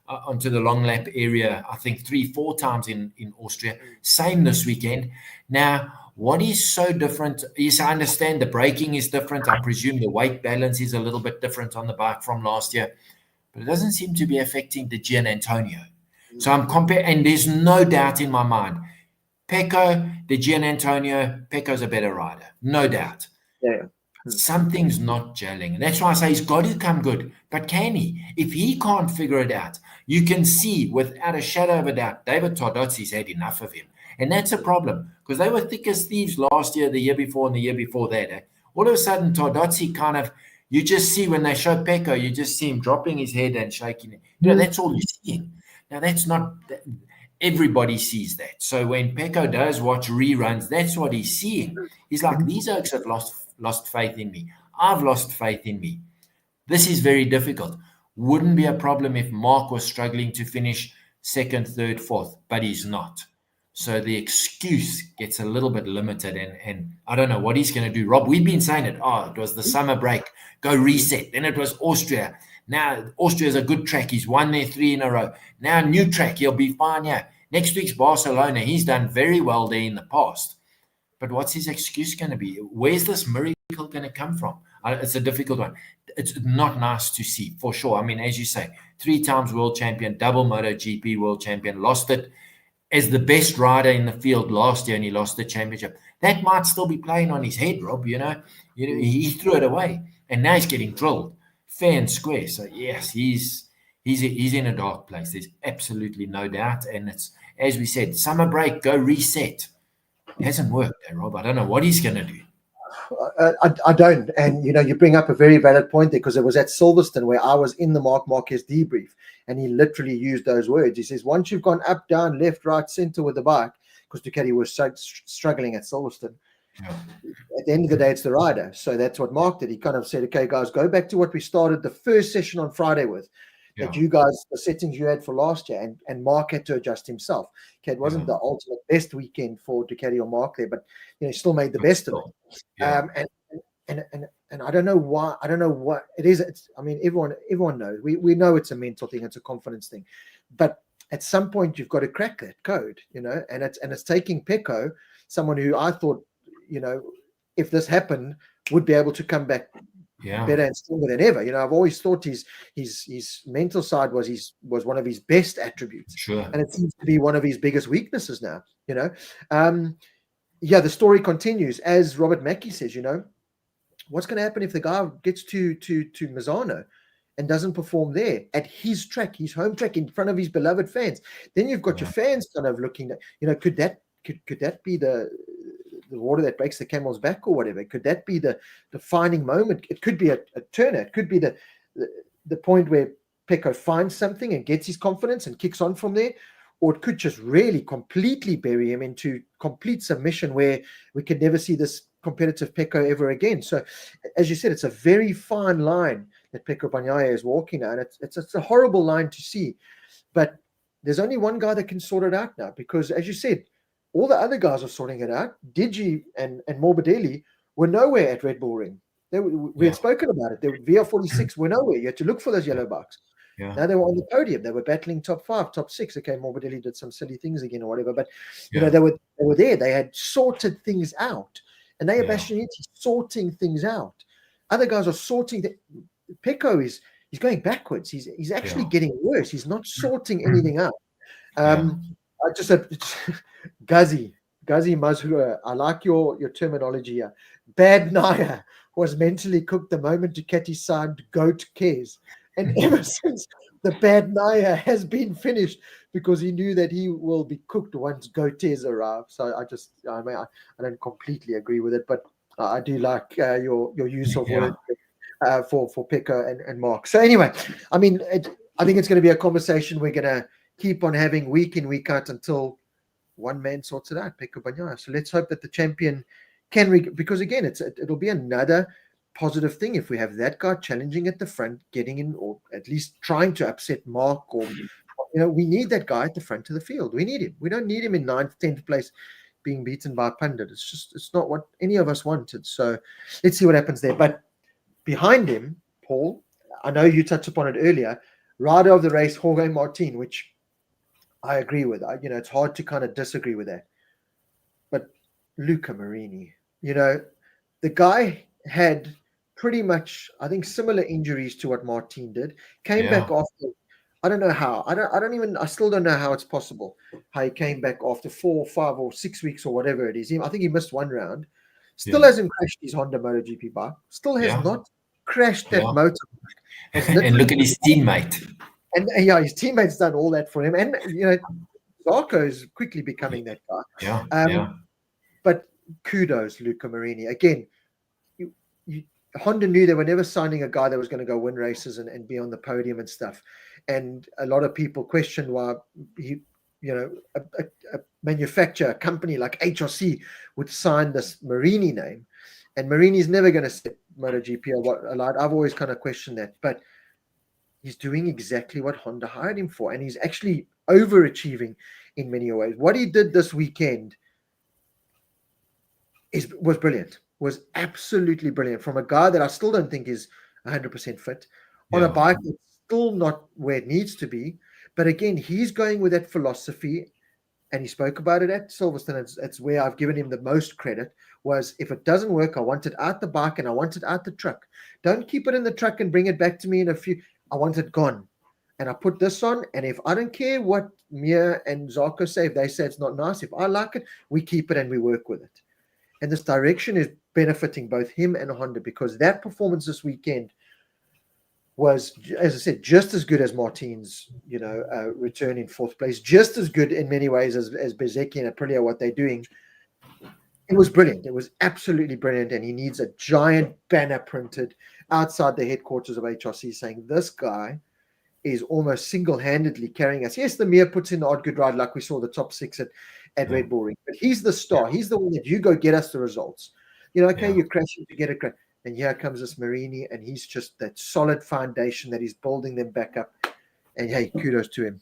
onto the long lap area, I think 3-4 times in Austria. Same this weekend. Now, what is so different is, I understand the braking is different. I presume the weight balance is a little bit different on the bike from last year, but it doesn't seem to be affecting the Gian Antonio. So I'm comparing, and there's no doubt in my mind, Pecco, the Gian Antonio, Pecco's a better rider, no doubt. Yeah. Something's not gelling. And that's why I say he's got to come good. But can he? If he can't figure it out, you can see without a shadow of a doubt, David Tardozzi's had enough of him. And that's a problem, because they were thick as thieves last year, the year before, and the year before that. All of a sudden, Tardozzi kind of, you just see when they show Pecco, you just see him dropping his head and shaking it. That's all you're seeing. Now, that's not, everybody sees that. So when Pecco does watch reruns, that's what he's seeing. He's like, these oaks have lost faith in me. I've lost faith in me. This is very difficult. Wouldn't be a problem if Marc was struggling to finish second, third, fourth, but he's not. So the excuse gets a little bit limited, and I don't know what he's going to do. Rob, we've been saying it. It was the summer break. Go reset. Then it was Austria. Now, Austria is a good track. He's won there 3 in a row. Now, new track. He'll be fine. Yeah. Next week's Barcelona. He's done very well there in the past. But what's his excuse going to be? Where's this miracle going to come from? It's a difficult one. It's not nice to see, for sure. I mean, as you say, 3 times world champion, double MotoGP world champion, lost it as the best rider in the field last year, and he lost the championship. That might still be playing on his head, Rob. He threw it away, and now he's getting drilled fair and square. So yes, he's in a dark place. There's absolutely no doubt. And it's, as we said, summer break, go reset. It hasn't worked, Rob. I don't know what he's going to do. I don't. And, you bring up a very valid point there, because it was at Silverstone where I was in the Marc Marquez debrief, and he literally used those words. He says, once you've gone up, down, left, right, center with the bike, because Ducati was struggling at Silverstone. Yeah. At the end of the day, it's the rider. So that's what Marc did. He kind of said, okay, guys, go back to what we started the first session on Friday with. Yeah. That you guys, the settings you had for last year, and Marc had to adjust himself. Okay, it wasn't the ultimate best weekend for Ducati or Marc there, but he still made the best of it. Yeah. And I don't know why. I don't know what it is. I mean, everyone knows. We know it's a mental thing. It's a confidence thing, but at some point you've got to crack that code, and it's taking Pecco, someone who I thought, if this happened, would be able to come back. Yeah. Better and stronger than ever. I've always thought his mental side was one of his best attributes. Sure. And it seems to be one of his biggest weaknesses now. The story continues. As Robert Mackey says, what's going to happen if the guy gets to Misano and doesn't perform there at his track, his home track, in front of his beloved fans? Then you've got your fans kind of looking at, could that be the water that breaks the camel's back or whatever? Could that be the defining moment? It could be a turner. It could be the point where Pecco finds something and gets his confidence and kicks on from there. or it could just really completely bury him into complete submission where we could never see this competitive Pecco ever again. So, as you said, it's a very fine line that Pecco Bagnaia is walking on. It's a horrible line to see, but there's only one guy that can sort it out now, because, as you said, all the other guys are sorting it out. Digi and Morbidelli were nowhere at Red Bull Ring. We had spoken about it. The VR46 were nowhere. You had to look for those yellow bikes. Yeah. Now they were on the podium. They were battling top 5, top 6. Okay, Morbidelli did some silly things again or whatever, but you know, they were there. They had sorted things out. And they are Bastianini sorting things out. Other guys are sorting. Pecco he's going backwards. He's actually getting worse. He's not sorting anything out. I just said, Gazi Mazhura, I like your terminology here. Bagnaia was mentally cooked the moment Ducati signed Goat Kes. And ever since, the Bagnaia has been finished, because he knew that he will be cooked once Goates arrive. So I don't completely agree with it, but I do like your use of it for Pecco and Marc. So anyway, I mean, I think it's going to be a conversation we're going to keep on having week in, week out until one man sorts it out, Pecco Bagnaia. So let's hope that the champion can, because again, it'll be another positive thing if we have that guy challenging at the front, getting in, or at least trying to upset Marc, or we need that guy at the front of the field. We need him. We don't need him in 9th, 10th place being beaten by a pundit. It's not what any of us wanted. So let's see what happens there. But behind him, Paul, I know you touched upon it earlier, rider of the race, Jorge Martin, which I agree with. It's hard to kind of disagree with that. But Luca Marini, the guy had pretty much, I think, similar injuries to what Martin did. Came back after, I don't know how. I still don't know how it's possible how he came back after 4, 5, or 6 weeks or whatever it is. I think he missed one round. Still hasn't crashed his Honda MotoGP bike. Still has not crashed that motorbike. And look at his teammate. And his teammate's done all that for him. And Zarco is quickly becoming that guy. But kudos, Luca Marini. Again, Honda knew they were never signing a guy that was going to go win races and be on the podium and stuff. And a lot of people questioned why a manufacturer, a company like HRC would sign this Marini name. And Marini's never going to set MotoGP or what. I've always kind of questioned that. But he's doing exactly what Honda hired him for. And he's actually overachieving in many ways. What he did this weekend was brilliant. Was absolutely brilliant from a guy that I still don't think is 100% fit on a bike that's still not where it needs to be. But again, he's going with that philosophy, and he spoke about it at Silverstone. It's where I've given him the most credit, was if it doesn't work, I want it out the bike and I want it out the truck. Don't keep it in the truck and bring it back to me in a few. I want it gone. And I put this on, and if I don't care what Mir and Zarco say, if they say it's not nice, if I like it, we keep it and we work with it. And this direction is benefiting both him and Honda, because that performance this weekend was, as I said, just as good as Martin's, return in 4th place, just as good in many ways as Bezzecchi and Aprilia, what they're doing. It was brilliant. It was absolutely brilliant. And he needs a giant banner printed outside the headquarters of HRC saying, this guy is almost single-handedly carrying us. Yes, the Mir puts in the odd good ride, like we saw the top 6 at Red Bull Ring, but he's the star. He's the one that you go get us the results. You're crashing to get a crash. And here comes this Marini, and he's just that solid foundation that he's building them back up. And hey, kudos to him.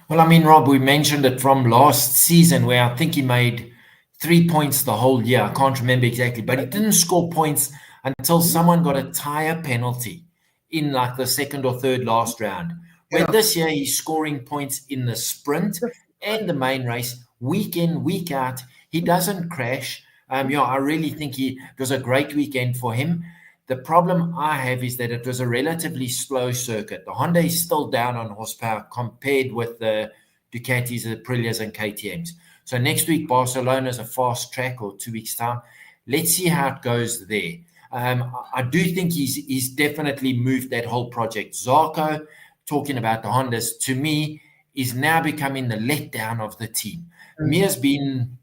Well, I mean, Rob, we mentioned it from last season, where I think he made 3 points the whole year. I can't remember exactly, but he didn't score points until someone got a tire penalty in like the 2nd or 3rd last round. When this year he's scoring points in the sprint and the main race, week in, week out. He doesn't crash. I really think it was a great weekend for him. The problem I have is that it was a relatively slow circuit. The Honda is still down on horsepower compared with the Ducatis, the Aprilias, and KTMs. So next week, Barcelona is a fast track, or 2 weeks' time. Let's see how it goes there. I do think he's definitely moved that whole project. Zarco, talking about the Hondas, to me, is now becoming the letdown of the team. Mir's been,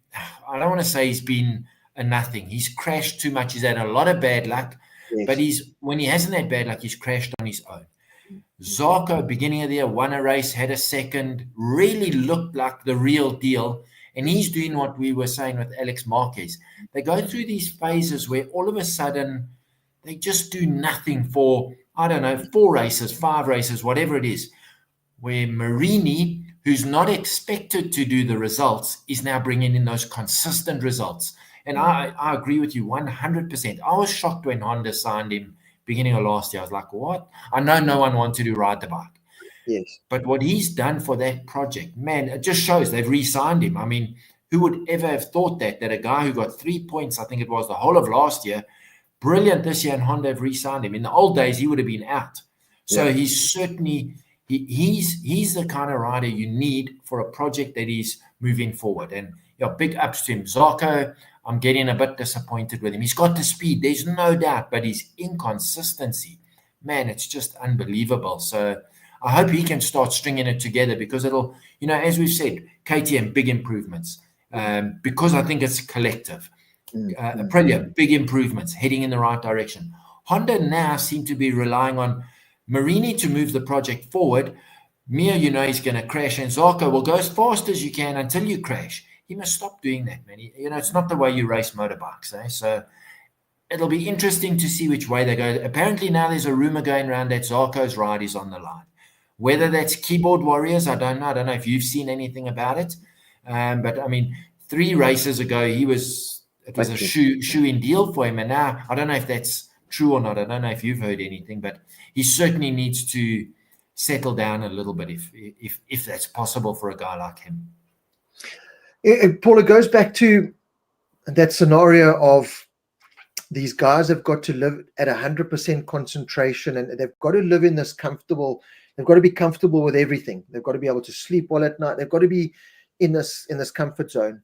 I don't want to say he's been a nothing. He's crashed too much. He's had a lot of bad luck. Yes. But when he hasn't had bad luck, he's crashed on his own. Zarco, beginning of the year, won a race, had a second, really looked like the real deal. And he's doing what we were saying with Alex Marquez. They go through these phases where all of a sudden they just do nothing for, I don't know, 4 races, 5 races, whatever it is. Where Marini, who's not expected to do the results, is now bringing in those consistent results. And I agree with you 100%. I was shocked when Honda signed him beginning of last year. I was like, what? I know no one wanted to ride the bike. Yes. But what he's done for that project, man, it just shows they've re-signed him. I mean, who would ever have thought that a guy who got 3 points, I think it was the whole of last year, brilliant this year, and Honda have re-signed him. In the old days, he would have been out. So he's certainly, he's the kind of rider you need for a project that is moving forward. And big ups to him. Zarco, I'm getting a bit disappointed with him. He's got the speed, there's no doubt, but his inconsistency, man, it's just unbelievable. So I hope he can start stringing it together, because it'll, as we've said, KTM, big improvements, because I think it's collective. Aprilia, big improvements, heading in the right direction. Honda now seem to be relying on Marini to move the project forward. Mir, he's going to crash, and Zarco will go as fast as you can until you crash. He must stop doing that, man. It's not the way you race motorbikes. So it'll be interesting to see which way they go. Apparently now there's a rumor going around that Zarco's ride is on the line. Whether that's keyboard warriors, I don't know. I don't know if you've seen anything about it. But I mean, 3 races ago, it was a shoe-in deal for him. And now I don't know if that's true or not. I don't know if you've heard anything, but he certainly needs to settle down a little bit if that's possible for a guy like him. Paul, it goes back to that scenario of these guys have got to live at 100% concentration, and they've got to live in this comfortable. They've got to be comfortable with everything. They've got to be able to sleep well at night. They've got to be in this comfort zone.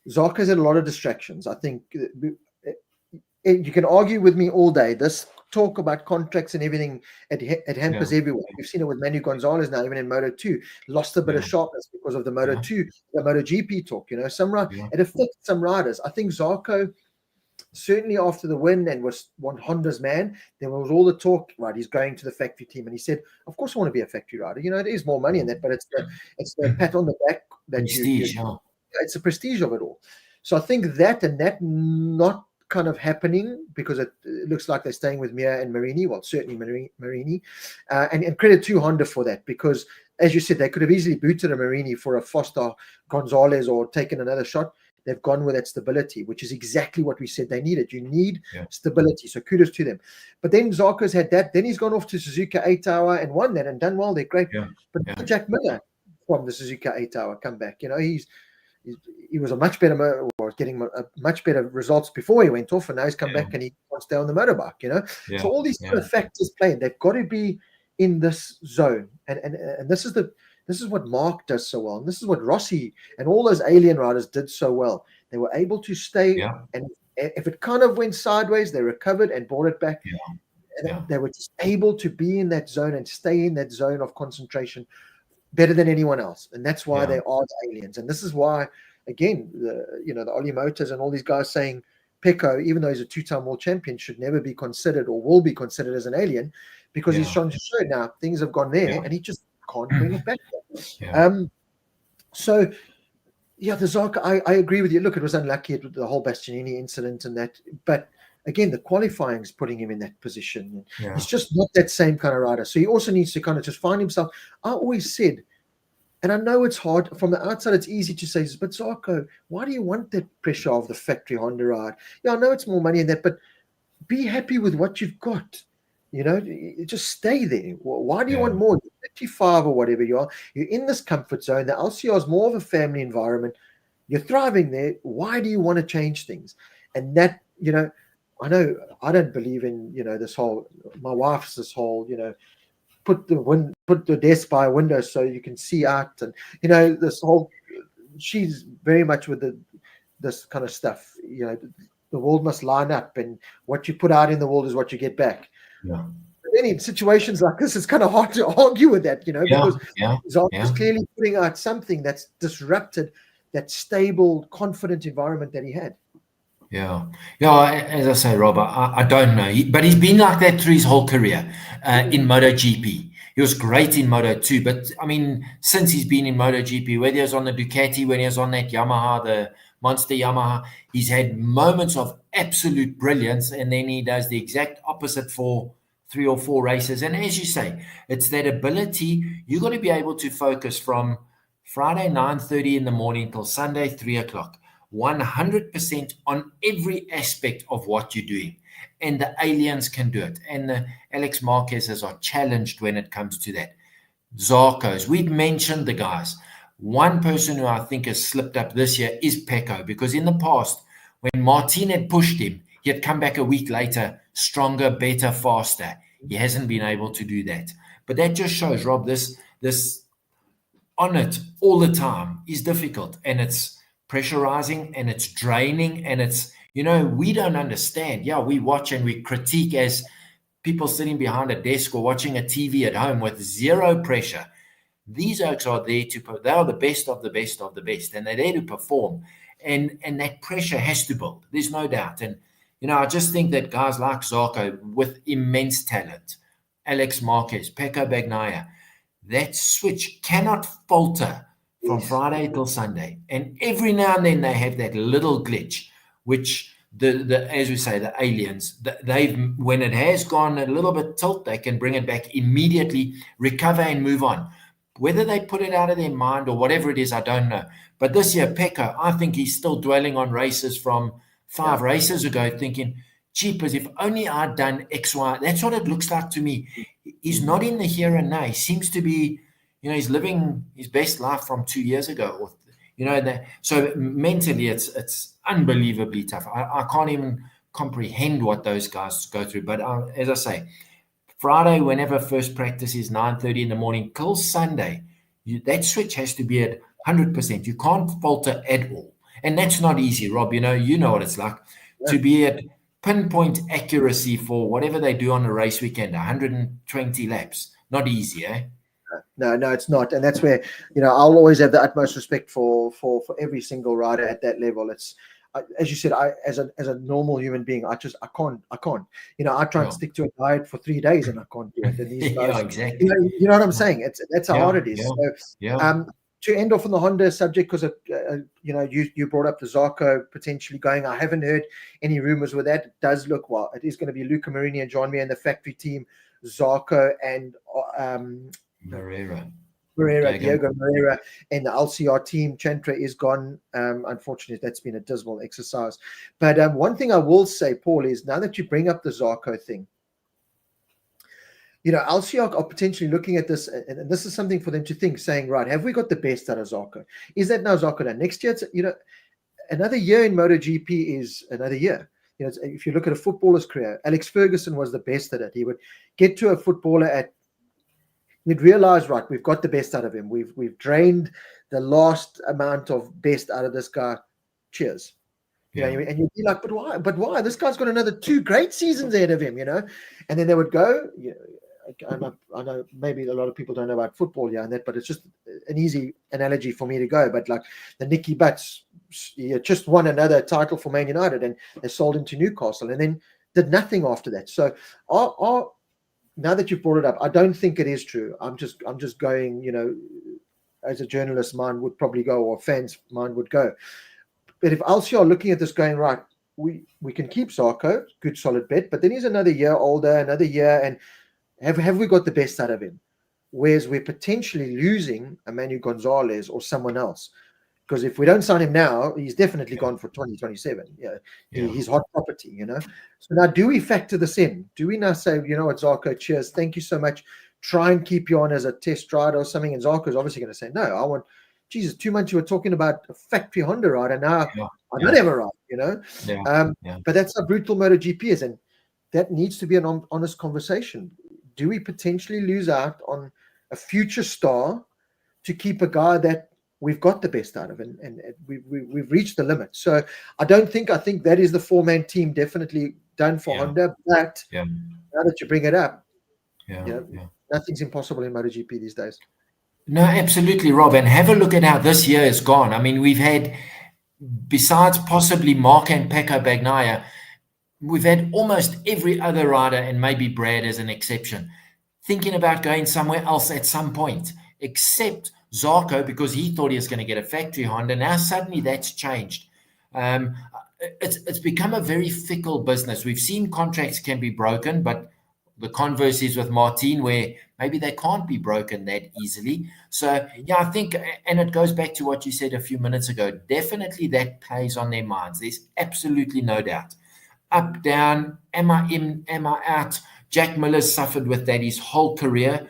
Zarco's had a lot of distractions. I think you can argue with me all day. This talk about contracts and everything, it hampers everywhere. We've seen it with Manu Gonzalez now, even in Moto2, lost a bit of sharpness because of the Moto2, the MotoGP talk. It affects some riders. I think Zarco, certainly after the win and was one Honda's man, there was all the talk, right, he's going to the factory team, and he said, of course I want to be a factory rider. It is more money in that, but it's the pat on the back that it's the prestige of it all. So I think that not kind of happening, because it looks like they're staying with Mir and Marini. Well, certainly Marini, and credit to Honda for that, because as you said, they could have easily booted a Marini for a Foster Gonzalez or taken another shot. They've gone with that stability, which is exactly what we said they needed. You need stability. So kudos to them. But then Zarco's had that. Then he's gone off to Suzuka 8-hour and won that and done well. They're great. But Jack Miller from the Suzuka 8-hour come back. He was a much better, or getting a much better results before he went off, and now he's come back and he wants to stay on the motorbike. So all these kind of factors play in. They've got to be in this zone, and this is what Marc does so well, and this is what Rossi and all those alien riders did so well. They were able to stay, and if it kind of went sideways, they recovered and brought it back. They were just able to be in that zone and stay in that zone of concentration better than anyone else, and that's why they are the aliens. And this is why, again, the Oli Motors and all these guys saying Pecco, even though he's a 2-time world champion, should never be considered or will be considered as an alien, because he's trying to show now things have gone there and he just can't bring it back. So the Zarco, I agree with you. Look, it was unlucky with the whole Bastianini incident and that, but again, the qualifying is putting him in that position. It's just not that same kind of rider. So he also needs to kind of just find himself. I always said, and I know it's hard from the outside, it's easy to say, but Zarco, why do you want that pressure of the factory Honda ride? I know it's more money in that, but be happy with what you've got. Just stay there. Why do you want more? You're 55 or whatever you are. You're in this comfort zone. The LCR is more of a family environment. You're thriving there. Why do you want to change things? And that, I know I don't believe in, this whole, my wife's this whole, put the desk by a window so you can see out, and, this whole, she's very much with this kind of stuff. The world must line up, and what you put out in the world is what you get back. But then in situations like this, it's kind of hard to argue with that, because Zarco's clearly putting out something that's disrupted that stable, confident environment that he had. As I say, Rob, I don't know, but he's been like that through his whole career in MotoGP. He was great in Moto2, but I mean, since he's been in MotoGP, whether he was on the Ducati, when he was on that Yamaha, the Monster Yamaha, he's had moments of absolute brilliance, and then he does the exact opposite for 3 or 4 races. And as you say, it's that ability. You've got to be able to focus from Friday 9:30 in the morning till Sunday 3 o'clock, 100% on every aspect of what you're doing. And the aliens can do it. And the Alex Marquez's are challenged when it comes to that. Zarco's, we've mentioned the guys. One person who I think has slipped up this year is Pecco, because in the past, when Martin had pushed him, he had come back a week later, stronger, better, faster. He hasn't been able to do that. But that just shows, Rob, this on it all the time is difficult, and it's pressurizing, and it's draining, and it's, we don't understand. Yeah, we watch and we critique as people sitting behind a desk or watching a TV at home with zero pressure. These oaks are there they are the best of the best of the best, and they're there to perform. And that pressure has to build. There's no doubt. And, I just think that guys like Zarco with immense talent, Alex Marquez, Pecco Bagnaia, that switch cannot falter from Friday till Sunday. And every now and then they have that little glitch, which as we say, the aliens, when it has gone a little bit tilt, they can bring it back immediately, recover and move on. Whether they put it out of their mind or whatever it is, I don't know. But this year, Pecco, I think he's still dwelling on races from 5 races ago, thinking, jeepers, if only I'd done X, Y. That's what it looks like to me. He's not in the here and now. He seems to be, he's living his best life from 2 years ago. So mentally, it's unbelievably tough. I can't even comprehend what those guys go through. But as I say, Friday, whenever first practice is 9:30 in the morning, till Sunday, that switch has to be at 100%. You can't falter at all. And that's not easy, Rob. You know what it's like to be at pinpoint accuracy for whatever they do on a race weekend, 120 laps. Not easy, eh? No, it's not. And that's where, I'll always have the utmost respect for every single rider at that level. It's, as you said, as a normal human being, I can't. I try and stick to a diet for 3 days and I can't do it. And these guys, yeah, exactly. You know what I'm saying? That's how hard it is. Yeah. So, to end off on the Honda subject, because you brought up the Zarco potentially going. I haven't heard any rumors with that. It does look well. It is going to be Luca Marini and John Mir in the factory team, Zarco and Diego Moreira, and the LCR team. Chantra is gone. Unfortunately, that's been a dismal exercise. But one thing I will say, Paul, is now that you bring up the Zarco thing, LCR are potentially looking at this, and this is something for them to think, saying, right, have we got the best out of Zarco? Is that now Zarco done? Next year, it's, another year in MotoGP is another year. If you look at a footballer's career, Alex Ferguson was the best at it. He would get to a footballer you'd realize, right, we've got the best out of him. We've drained the last amount of best out of this guy. Cheers. And you'd be like, but why? This guy's got another 2 great seasons ahead of him, And then they would go, I know maybe a lot of people don't know about football, and that, but it's just an easy analogy for me to go. But like the Nicky Butts, he just won another title for Man United, and they sold him to Newcastle, and then did nothing after that. So, now that you've brought it up, I don't think it is true. I'm just going, as a journalist, mine would probably go, or fans, mine would go. But if LCR are looking at this, going, right, we can keep Zarco, good solid bet, but then he's another year older, another year, and have we got the best out of him? Whereas we're potentially losing a Manu Gonzalez or someone else. Because if we don't sign him now, he's definitely gone for 2027. He's hot property, So now, do we factor this in? Do we now say, what, Zarco, cheers, thank you so much. Try and keep you on as a test rider or something. And Zarco's obviously going to say, no, I want, Jesus, 2 months you were talking about a factory Honda rider. Now I don't have a ride, But that's how brutal MotoGP is. And that needs to be an honest conversation. Do we potentially lose out on a future star to keep a guy that we've got the best out of, and we've reached the limit? So I think that is the 4-man team definitely done for Honda. But now that you bring it up, nothing's impossible in MotoGP these days. No, absolutely, Rob. And have a look at how this year has gone. I mean, we've had, besides possibly Marc and Pecco Bagnaia, we've had almost every other rider, and maybe Brad as an exception, thinking about going somewhere else at some point, except Zarco, because he thought he was going to get a factory Honda. Now suddenly that's changed. It's become a very fickle business. We've seen contracts can be broken, but the converse is with Martin, where maybe they can't be broken that easily. So, yeah, I think, and it goes back to what you said a few minutes ago, definitely that plays on their minds. There's absolutely no doubt. Up, down, am I in, am I out? Jack Miller's suffered with that his whole career.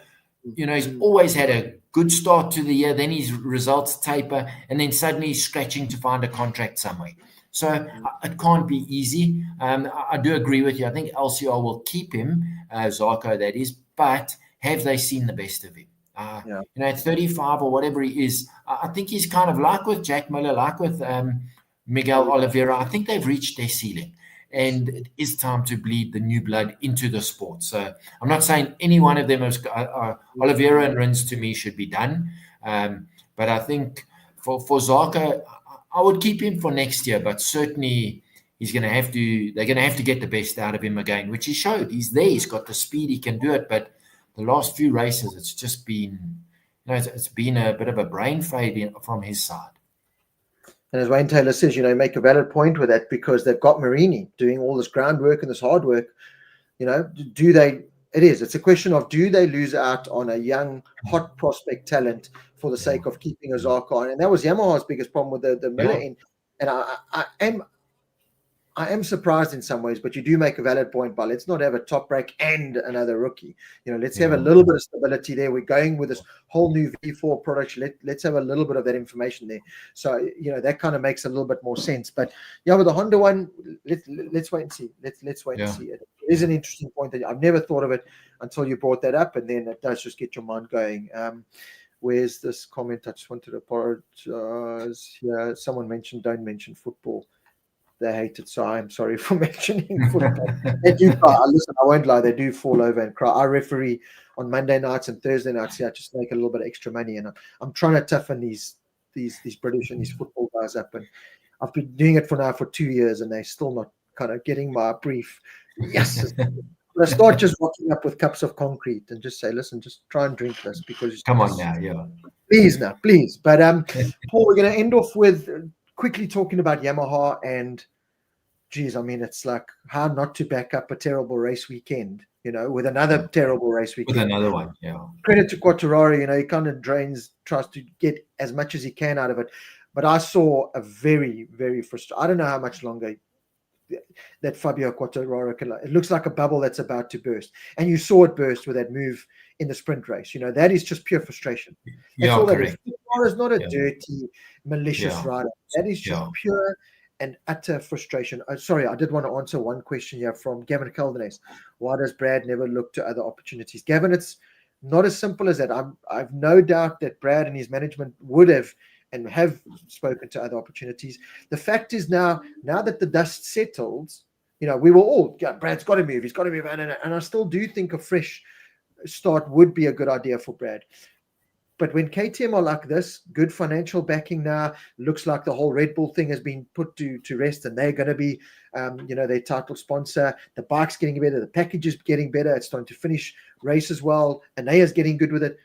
You know, he's always had a good start to the year, then his results taper, and then suddenly he's scratching to find a contract somewhere. So it can't be easy. I do agree with you. I think LCR will keep him, Zarco that is, but have they seen the best of him? You know, at 35 or whatever he is, I think he's kind of like with Jack Miller, like with Miguel Oliveira. I think they've reached their ceiling. And it is time to bleed the new blood into the sport. So I'm not saying any one of them is Oliveira and Rins to me should be done. But I think for Zarco, I would keep him for next year, but certainly they're going to have to get the best out of him again, which he showed. He's there, he's got the speed, he can do it. But the last few races, it's just been, it's been a bit of a brain fade from his side. And as Wayne Taylor says, make a valid point with that, because they've got Marini doing all this groundwork and this hard work. It's a question of, do they lose out on a young, hot prospect talent for the sake of keeping a Zarco on? And that was Yamaha's biggest problem with the Miller end. And I am surprised in some ways, but you do make a valid point, but let's not have a top break and another rookie. Let's have a little bit of stability there. We're going with this whole new V4 product. Let's have a little bit of that information there. So, that kind of makes a little bit more sense. But with the Honda one, let's wait and see. Let's wait and see. It is an interesting point that I've never thought of it until you brought that up, and then it does just get your mind going. Where's this comment? I just wanted to apologize. Yeah, someone mentioned, don't mention football. They hate it, so I'm sorry for mentioning football. They do cry. Listen, I won't lie. They do fall over and cry. I referee on Monday nights and Thursday nights. Yeah, just make a little bit of extra money, and I'm trying to toughen these British and these football guys up. And I've been doing it for 2 years, and they're still not kind of getting my brief. Yes, I start just walking up with cups of concrete and just say, listen, just try and drink this, because come on now, yeah, please. But Paul, we're going to end off with quickly talking about Yamaha, and it's like how not to back up a terrible race weekend, with another terrible race weekend. With another one, yeah. Credit to Quartararo, he kind of tries to get as much as he can out of it. But I saw a very, very frustrating. I don't know how much longer that Fabio Quartararo can. It looks like a bubble that's about to burst. And you saw it burst with that move in the sprint race. That is just pure frustration. That's all correct. That is not a dirty, malicious rider. That is just pure and utter frustration. Sorry, I did want to answer one question here from Gavin Caldenes. Why does Brad never look to other opportunities? Gavin, it's not as simple as that. I've no doubt that Brad and his management would have spoken to other opportunities. The fact is now that the dust settles, we were all, Brad's got to move. He's got to move. And I still do think a fresh start would be a good idea for Brad. But when KTM are like this, good financial backing now, looks like the whole Red Bull thing has been put to rest, and they're going to be, their title sponsor. The bike's getting better. The package is getting better. It's starting to finish races well. Anea's getting good with it.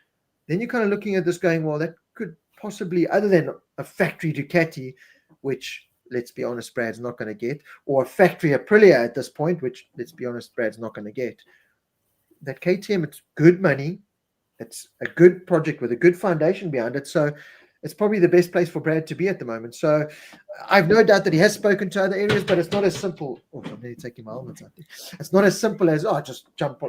Then you're kind of looking at this going, well, that could possibly, other than a factory Ducati, which, let's be honest, Brad's not going to get, or a factory Aprilia at this point, which, let's be honest, Brad's not going to get. That KTM, it's good money. It's a good project with a good foundation behind it. So it's probably the best place for Brad to be at the moment. So I've no doubt that he has spoken to other areas, but it's not as simple. Oh, I'm nearly taking my helmet out there. It's not as simple as, just jump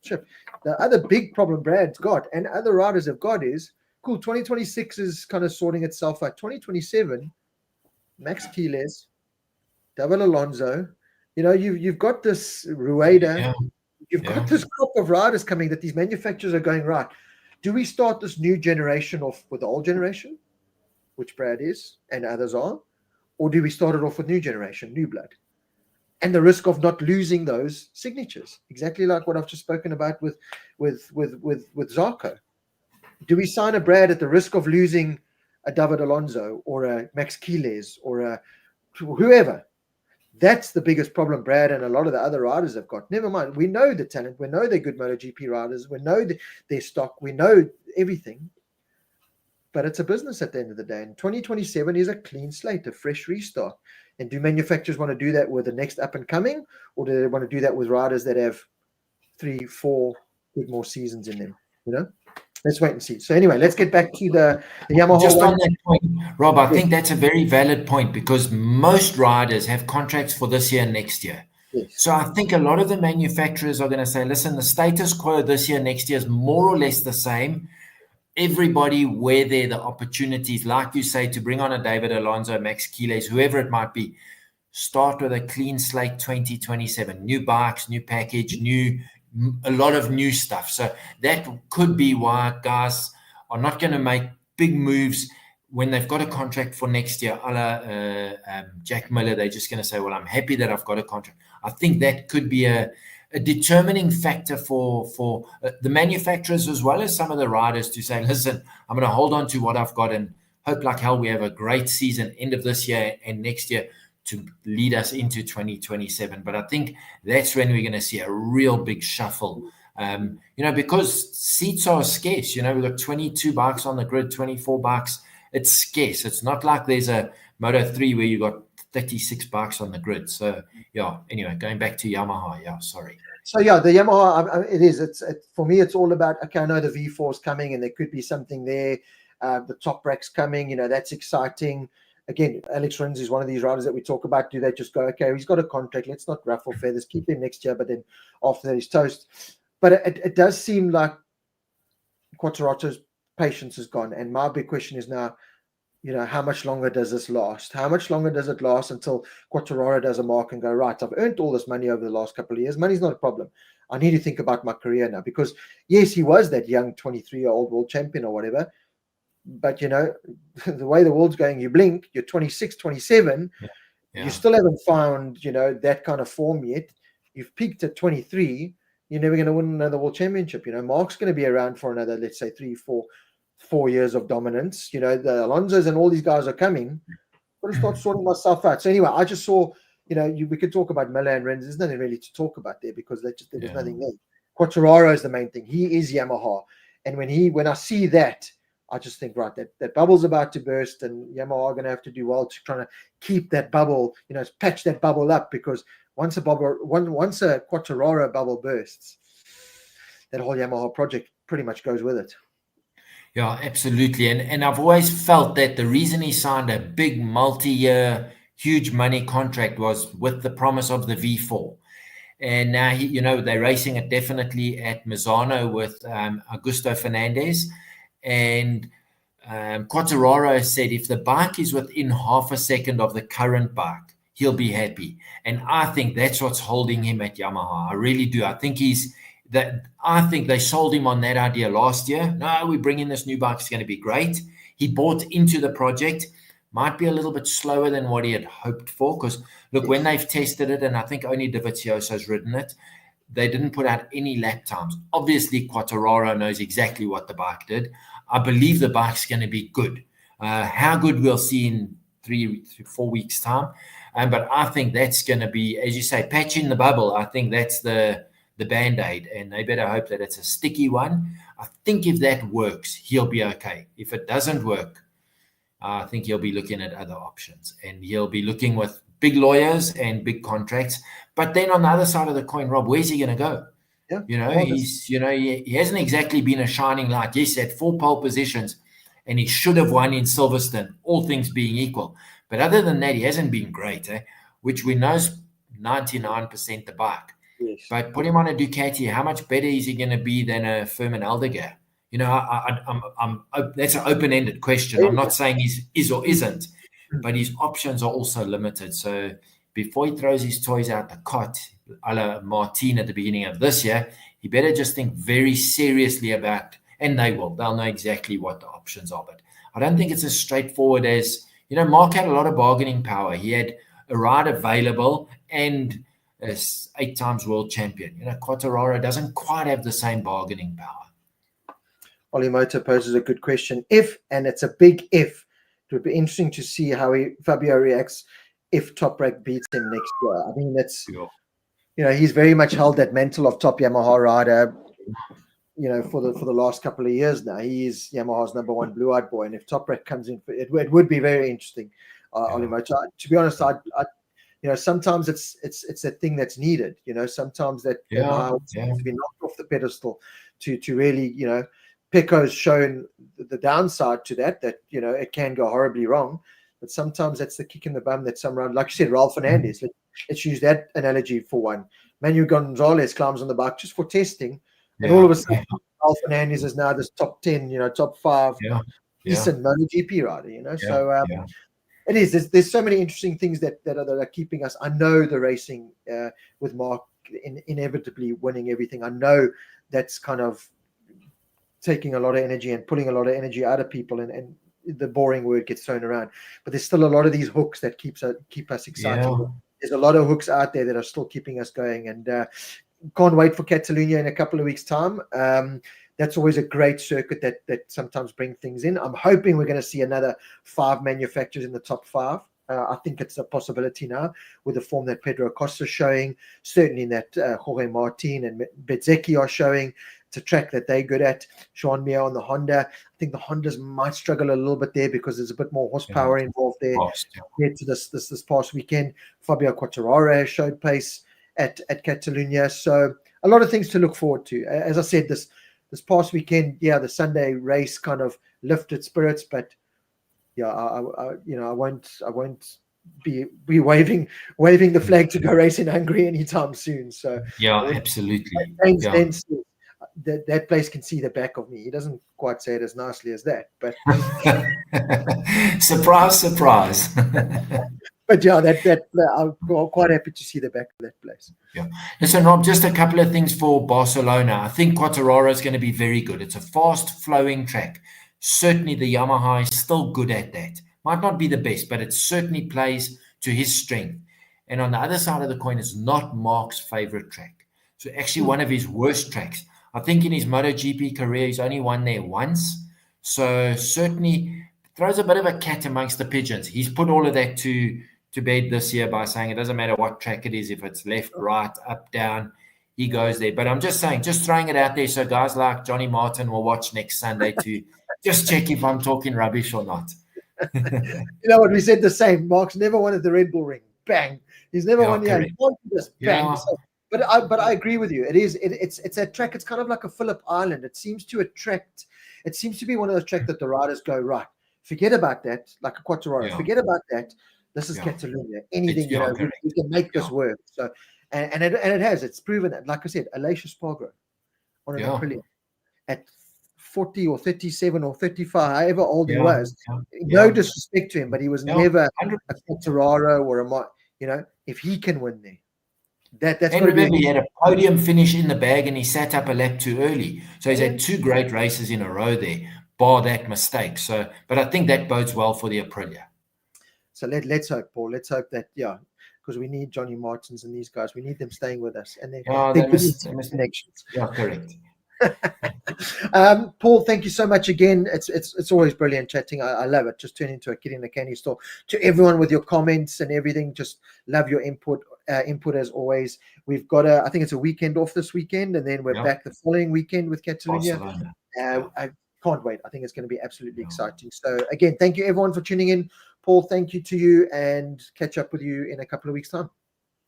ship. The other big problem Brad's got and other riders have got is, cool, 2026 is kind of sorting itself out. 2027, Max Quiles, David Alonso, you've got this Rueda. Yeah. You've got this crop of riders coming that these manufacturers are going, right, do we start this new generation off with the old generation, which Brad is and others are, or do we start it off with new generation, new blood? And the risk of not losing those signatures, exactly like what I've just spoken about with Zarco. Do we sign a Brad at the risk of losing a David Alonso or a Max Quiles or a whoever? That's the biggest problem Brad and a lot of the other riders have got. Never mind, we know the talent, we know they're good MotoGP riders, we know their stock, we know everything, but it's a business at the end of the day. And 2027 is a clean slate, a fresh restart. And do manufacturers want to do that with the next up and coming, or do they want to do that with riders that have 3-4 good more seasons in them? Let's wait and see. So anyway, let's get back to the Yamaha. Just on that point, Rob, I think that's a very valid point, because most riders have contracts for this year and next year. Yes. So I think a lot of the manufacturers are going to say, listen, the status quo this year, next year is more or less the same. Everybody where there are the opportunities, like you say, to bring on a David Alonso, Max Quiles, whoever it might be, start with a clean slate 2027, new bikes, new package, a lot of new stuff. So that could be why guys are not going to make big moves when they've got a contract for next year, a la Jack Miller. They're just going to say, well, I'm happy that I've got a contract. I think that could be a determining factor for the manufacturers as well as some of the riders to say, listen, I'm going to hold on to what I've got and hope like hell we have a great season end of this year and next year to lead us into 2027. But I think that's when we're going to see a real big shuffle, because seats are scarce. We've got 22 bikes on the grid, 24 bikes. It's scarce. It's not like there's a Moto3 where you got 36 bikes on the grid. So yeah, anyway, going back to Yamaha. Yeah, sorry. So yeah, the Yamaha, it is. For me, it's all about, okay, I know the V4 is coming and there could be something there. The top rack's coming, that's exciting. Again, Alex Rins is one of these riders that we talk about. Do they just go, okay, he's got a contract, let's not ruffle feathers, keep him next year, but then after that he's toast. But it does seem like Quattro's patience is gone. And my big question is now, how much longer does this last? How much longer does it last until Quattraro does a mark and go, right, I've earned all this money over the last couple of years. Money's not a problem. I need to think about my career now, because yes, he was that young 23-year-old world champion or whatever. But, the way the world's going, you blink, you're 26, 27, you still haven't found, that kind of form yet. You've peaked at 23, you're never going to win another world championship. Marc's going to be around for another, let's say, 4 years of dominance. The Alonsos and all these guys are coming. I've got to start sorting myself out. So anyway, I just saw, we could talk about Miller and Rins. There's nothing really to talk about there because there's nothing there. Quattraro is the main thing. He is Yamaha. And when I see that, I just think, right, that bubble's about to burst, and Yamaha are going to have to do well to try to keep that bubble, patch that bubble up, because once a Quattraro bubble bursts, that whole Yamaha project pretty much goes with it. Yeah, absolutely. And I've always felt that the reason he signed a big multi-year, huge money contract was with the promise of the V4. And now, they're racing it definitely at Misano with Augusto Fernandez. And Quattraro said if the bike is within half a second of the current bike, he'll be happy. And I think that's what's holding him at Yamaha. I really do. I think they sold him on that idea last year. No, we bring in this new bike. It's going to be great. He bought into the project. Might be a little bit slower than what he had hoped for, because look, when they've tested it, and I think only Dovizioso's ridden it, they didn't put out any lap times. Obviously, Quattraro knows exactly what the bike did. I believe the bike's going to be good. How good we'll see in 3-4 weeks' time. But I think that's going to be, as you say, patching the bubble. I think that's the Band-Aid, and they better hope that it's a sticky one. I think if that works, he'll be okay. If it doesn't work, I think he'll be looking at other options, and he'll be looking with big lawyers and big contracts. But then on the other side of the coin, Rob, where's he going to go? Yeah. He hasn't exactly been a shining light. Yes, at 4 pole positions, and he should have won in Silverstone, all things being equal. But other than that, he hasn't been great, which we know is 99% the bike. Yes. But put him on a Ducati, how much better is he going to be than a Furman Aldegar? That's an open-ended question. I'm not saying he is or isn't, but his options are also limited. So before he throws his toys out the cot, a la Martin at the beginning of this year, he better just think very seriously about, and they'll know exactly what the options are. But I don't think it's as straightforward as, Marc had a lot of bargaining power. He had a ride available and 8 times world champion. Quattraro doesn't quite have the same bargaining power. Olimoto poses a good question. And it's a big if, it would be interesting to see how Fabio reacts if Toprak beats him next year. I mean, that's, Sure. He's very much held that mantle of top Yamaha rider, for the last couple of years now. He is Yamaha's number one blue-eyed boy, and if Toprak comes in, it would be very interesting. To be honest, I sometimes it's a thing that's needed. Sometimes that Yamaha needs to be knocked off the pedestal to really, Pecco's shown the downside to that it can go horribly wrong, but sometimes that's the kick in the bum that some round, like you said, Raul Fernandez. Let's use that analogy for one. Manuel Gonzalez climbs on the bike just for testing, and all of a sudden, Raul Fernandez is now this top 10, top 5 decent MotoGP rider. So it is. There's so many interesting things that are keeping us. I know the racing with Marc inevitably winning everything. I know that's kind of taking a lot of energy and pulling a lot of energy out of people, and the boring word gets thrown around. But there's still a lot of these hooks that keep us excited. Yeah. There's a lot of hooks out there that are still keeping us going, and can't wait for Catalonia in a couple of weeks' time. That's always a great circuit that sometimes bring things in. I'm hoping we're going to see another 5 manufacturers in the top 5. I think it's a possibility now with the form that Pedro Acosta is showing, certainly that Jorge Martin and Bezzecchi are showing. It's a track that they're good at. Sean Mir on the Honda. I think the Hondas might struggle a little bit there because there's a bit more horsepower involved there. Compared to this past weekend, Fabio Quartararo has showed pace at Catalonia. So a lot of things to look forward to. As I said, this past weekend, the Sunday race kind of lifted spirits, but I won't be waving the flag to go race in Hungary anytime soon. So absolutely. That place can see the back of me. He doesn't quite say it as nicely as that, but surprise. But I'm quite happy to see the back of that place. Yeah. Listen, Rob, just a couple of things for Barcelona. I think Quartararo is going to be very good. It's a fast-flowing track. Certainly the Yamaha is still good at that. Might not be the best, but it certainly plays to his strength. And on the other side of the coin, it's not Marc's favorite track. So actually one of his worst tracks. I think in his MotoGP career, he's only won there once. So certainly throws a bit of a cat amongst the pigeons. He's put all of that to bed this year by saying it doesn't matter what track it is, if it's left, right, up, down, he goes there. But I'm just saying, just throwing it out there so guys like Johnny Martin will watch next Sunday to just check if I'm talking rubbish or not. You know what? We said the same. Marc's never wanted the Red Bull ring. Bang. He's never won the He wanted this. Bang. Yeah. So, but I agree with you. It's a track. It's kind of like a Phillip Island. It seems to be one of those tracks that the riders go, right, forget about that, like a Quartararo. Yeah. Forget about that. This is Catalonia. Anything, we can make this work. So, and it has. It's proven that. Like I said, Aleix Espargaro on an Aprilia at 40 or 37 or 35, however old he was. No disrespect to him, but he was never a Quartararo or a, if he can win there. That's and remember, he had a podium finish in the bag and he sat up a lap too early. So he's had 2 great races in a row there, bar that mistake. So, but I think that bodes well for the Aprilia. So let's hope, Paul. Let's hope that, because we need Johnny Martins and these guys. We need them staying with us. And they miss connections. Yeah, correct. Paul, thank you so much again. It's always brilliant chatting. I love it. Just turn into a kid in a candy store. To everyone with your comments and everything, just love your input as always. We've got I think it's a weekend off this weekend, and then we're back the following weekend with Catalonia. I can't wait. I think it's going to be absolutely exciting. So again, thank you everyone for tuning in. Paul, thank you to you, and catch up with you in a couple of weeks' time.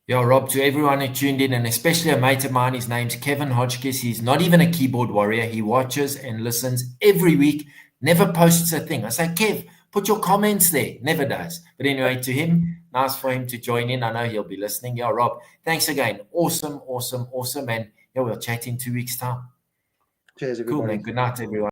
Yeah, Rob, to everyone who tuned in, and especially a mate of mine, his name's Kevin Hodgkiss. He's not even a keyboard warrior. He watches and listens every week, never posts a thing. I say, Kev, put your comments there. Never does. But anyway, to him, nice for him to join in. I know he'll be listening. Yeah, Rob, thanks again. Awesome. And we'll chat in 2 weeks' time. Cheers, everybody. Cool, man. Good night, everyone.